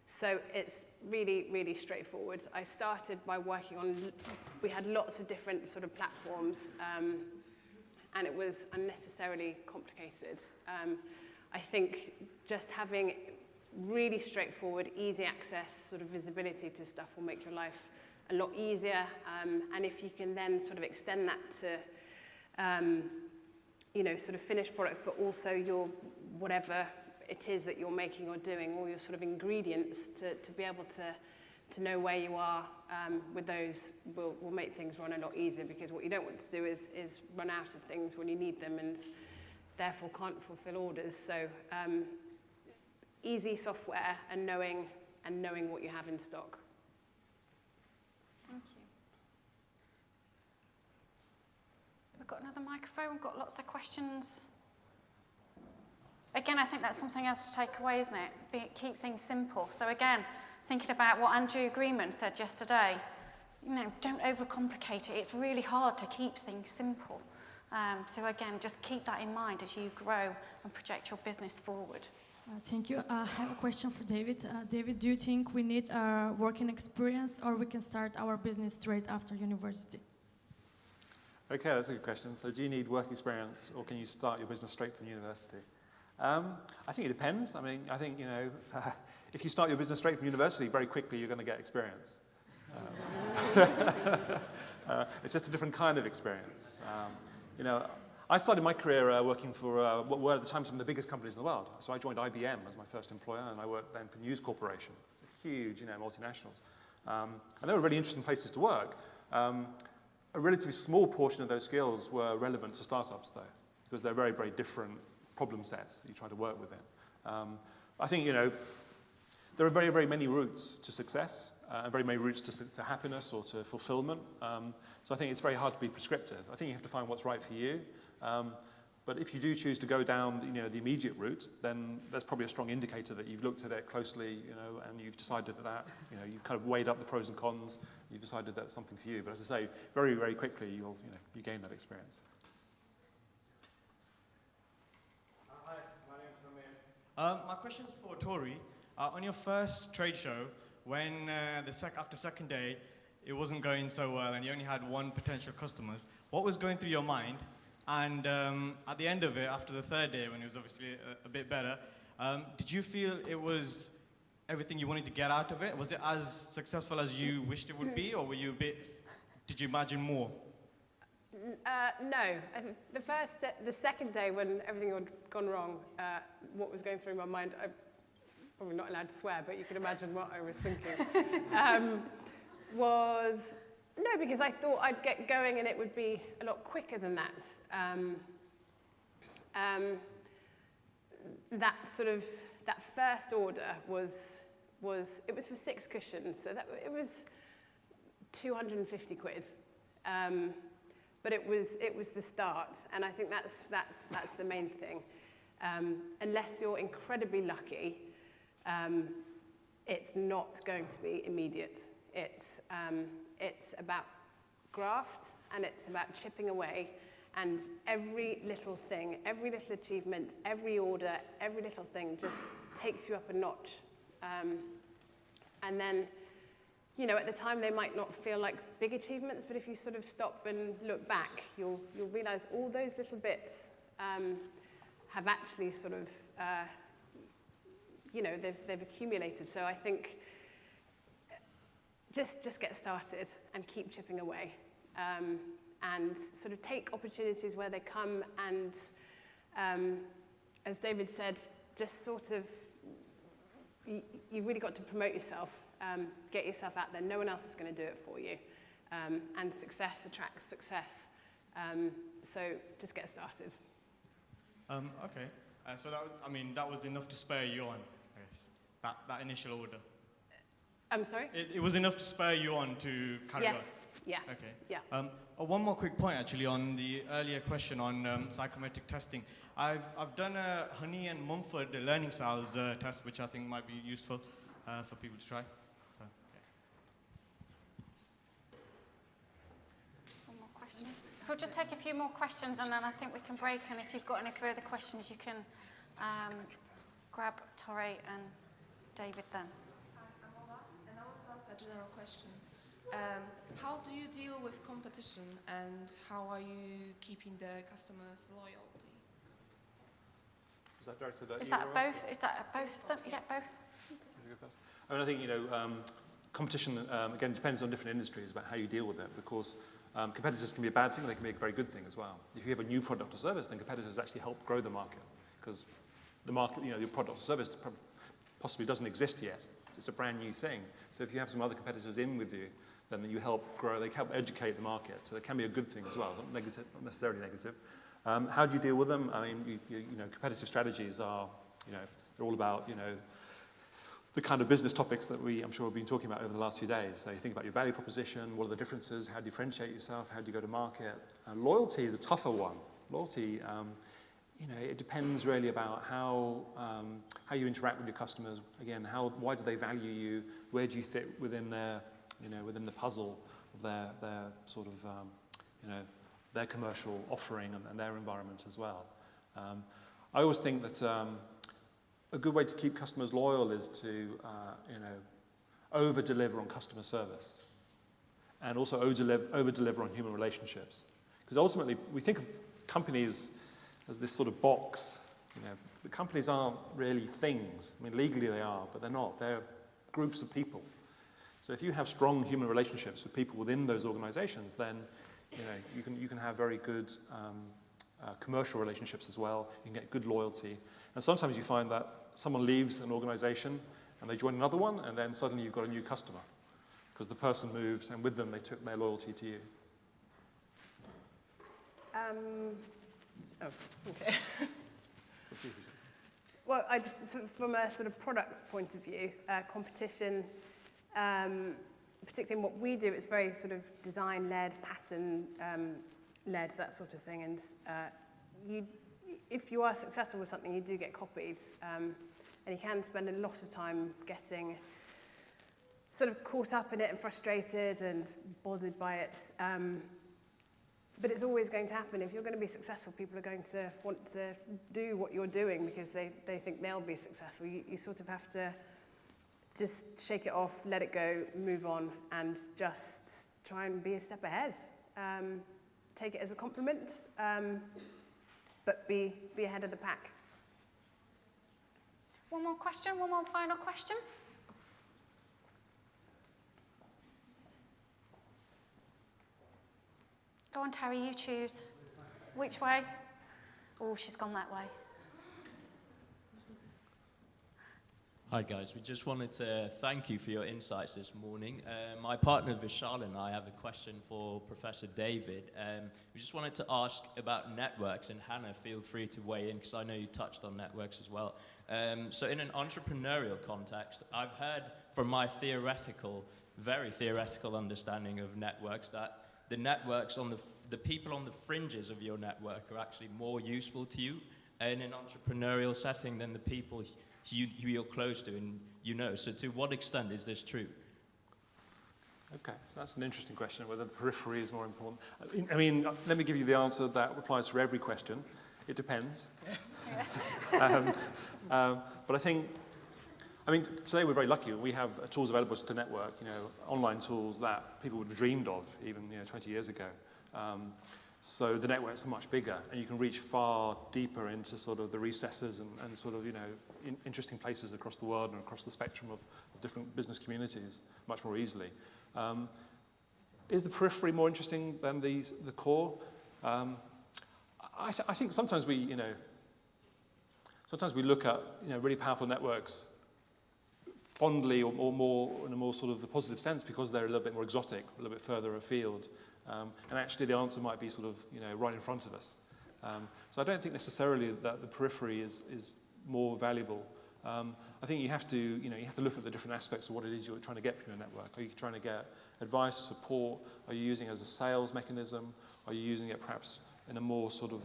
So it's really, really straightforward. I started by working on, we had lots of different sort of platforms, and it was unnecessarily complicated. I think just having really straightforward, easy access, sort of visibility to stuff will make your life a lot easier. And if you can then sort of extend that to, you know, sort of finished products, but also your whatever it is that you're making or doing, all your sort of ingredients, to be able to know where you are with those will make things run a lot easier, because what you don't want to do is run out of things when you need them and therefore can't fulfill orders. So easy software and knowing what you have in stock. Thank you. We've got another microphone. We've got lots of questions. Again, I think that's something else to take away, isn't it? Keep things simple. So again, thinking about what Andrew Greenman said yesterday, you know, don't overcomplicate it. It's really hard to keep things simple. So again, just keep that in mind as you grow and project your business forward. Thank you. I have a question for David. David, do you think we need a working experience, or we can start our business straight after university? Okay, that's a good question. So do you need work experience, or can you start your business straight from university? I think it depends. I mean, I think, you know, if you start your business straight from university, very quickly you're going to get experience. It's just a different kind of experience. You know, I started my career working for what were at the time some of the biggest companies in the world. So I joined IBM as my first employer, and I worked then for News Corporation, huge, you know, multinationals. And they were really interesting places to work. A relatively small portion of those skills were relevant to startups, though, because they're very, very different problem sets that you try to work within. I think, you know, there are very, very many routes to success, and very many routes to happiness or to fulfillment. So I think it's very hard to be prescriptive. I think you have to find what's right for you. But if you do choose to go down, you know, the immediate route, then that's probably a strong indicator that you've looked at it closely, you know, and you've decided that, you know, you've kind of weighed up the pros and cons. You've decided that's something for you. But as I say, very, very quickly you gain that experience. Hi, my name is Amir. My question is for Tori. On your first trade show, when after second day, it wasn't going so well and you only had one potential customers, what was going through your mind? And at the end of it, after the third day, when it was obviously a bit better, did you feel it was everything you wanted to get out of it? Was it as successful as you wished it would be, or were you did you imagine more? No. I think the second day when everything had gone wrong, what was going through my mind, I'm probably not allowed to swear, but you can imagine what I was thinking, was, no, because I thought I'd get going and it would be a lot quicker than that. That first order was it was for 6 cushions, so it was 250 quid. But it was the start, and I think that's the main thing. Unless you're incredibly lucky, it's not going to be immediate. It's about graft, and it's about chipping away, and every little thing, every little achievement, every order, every little thing just takes you up a notch. And then, you know, at the time they might not feel like big achievements, but if you sort of stop and look back, you'll realize all those little bits have actually sort of, you know, they've accumulated. So I think just get started and keep chipping away, and sort of take opportunities where they come. And as David said, just sort of, you've really got to promote yourself, get yourself out there. No one else is going to do it for you. And success attracts success. So just get started. Okay. So that was enough to spur you on, I guess, that initial order. I'm sorry? It was enough to spur you on to carry on. Yeah. Okay. Yeah. One more quick point, actually, on the earlier question on psychometric testing. I've done a Honey and Mumford learning styles test, which I think might be useful for people to try. So, One more question. We'll just take a few more questions and then I think we can break, and if you've got any further questions you can grab Tori and David then. And I want to ask a general question. How do you deal with competition and how are you keeping the customers' loyalty? Is that directed at Is you, that Ross? both? Is that both of them? You get both? You go first. I mean, I think, competition, again, depends on different industries about how you deal with it, because competitors can be a bad thing, they can be a very good thing as well. If you have a new product or service, then competitors actually help grow the market, because the market, your product or service possibly doesn't exist yet. It's a brand new thing. So if you have some other competitors in with you, then you help grow, they help educate the market. So it can be a good thing as well, not negative, not necessarily negative. How do you deal with them? I mean, competitive strategies are, they're all about, the kind of business topics that I'm sure we've been talking about over the last few days. So you think about your value proposition, what are the differences, how do you differentiate yourself, how do you go to market? Loyalty is a tougher one. Loyalty, it depends really about how you interact with your customers. Again, why do they value you? Where do you fit within their, within the puzzle of their sort of, their commercial offering and their environment as well. I always think that a good way to keep customers loyal is to, over-deliver on customer service and also over-deliver on human relationships. Because ultimately, we think of companies as this sort of box. The companies aren't really things. I mean, legally they are, but they're not. They're groups of people. So if you have strong human relationships with people within those organizations, then you can have very good commercial relationships as well. You can get good loyalty. And sometimes you find that someone leaves an organization and they join another one, and then suddenly you've got a new customer because the person moved, and with them they took their loyalty to you. Okay. Well, I just, from a sort of product point of view, competition, particularly in what we do, it's very sort of design-led, pattern-led, that sort of thing. And if you are successful with something, you do get copied. And you can spend a lot of time getting sort of caught up in it and frustrated and bothered by it. But it's always going to happen. If you're going to be successful, people are going to want to do what you're doing because they think they'll be successful. You sort of have to just shake it off, let it go, move on, and just try and be a step ahead. Take it as a compliment, but be ahead of the pack. One more question, one more final question. Go on, Terry, you choose. Which way? Oh, she's gone that way. Hi guys, we just wanted to thank you for your insights this morning. My partner Vishal and I have a question for Professor David. We just wanted to ask about networks, and Hannah, feel free to weigh in because I know you touched on networks as well. So in an entrepreneurial context, I've heard from my very theoretical understanding of networks that the networks the people on the fringes of your network are actually more useful to you in an entrepreneurial setting than the people who you're close to and So to what extent is this true? Okay, so that's an interesting question, whether the periphery is more important. I mean, let me give you the answer that applies for every question. It depends. But I mean, today we're very lucky. We have tools available to network, online tools that people would have dreamed of even 20 years ago. So the networks are much bigger, and you can reach far deeper into sort of the recesses and sort of, interesting places across the world and across the spectrum of different business communities much more easily. Is the periphery more interesting than the core? I think sometimes we look at, really powerful networks fondly or more in a more sort of the positive sense because they're a little bit more exotic, a little bit further afield. And actually the answer might be sort of, right in front of us. So I don't think necessarily that the periphery is more valuable. I I think you have to look at the different aspects of what it is you're trying to get from your network. Are you trying to get advice, support? Are you using it as a sales mechanism? Are you using it perhaps in a more sort of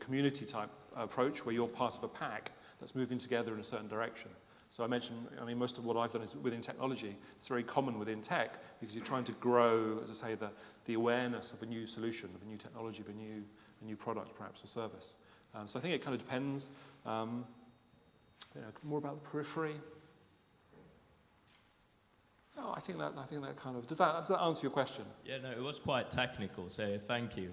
community type approach where you're part of a pack that's moving together in a certain direction? So I mentioned, most of what I've done is within technology. It's very common within tech because you're trying to grow, as I say, the awareness of a new solution, of a new technology, of a new product, perhaps, or service. So I think it kind of depends. More about the periphery. Oh, I think that kind of does that answer your question? Yeah, no, it was quite technical, so thank you.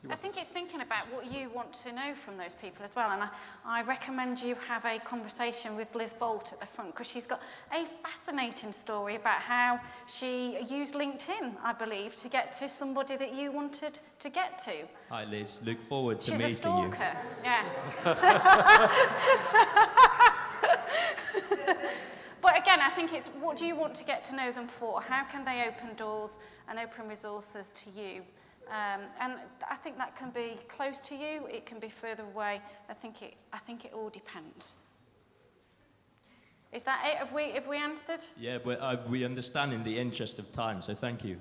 I think it's thinking about what you want to know from those people as well, and I recommend you have a conversation with Liz Bolt at the front, because she's got a fascinating story about how she used LinkedIn, I believe, to get to somebody that you wanted to get to. Hi Liz, look forward to She's meeting a stalker, you. yes. But again, I think it's what do you want to get to know them for? How can they open doors and open resources to you? And I think that can be close to you, it can be further away. I think it all depends. Is that it? Have we answered? Yeah, but we understand in the interest of time, so thank you.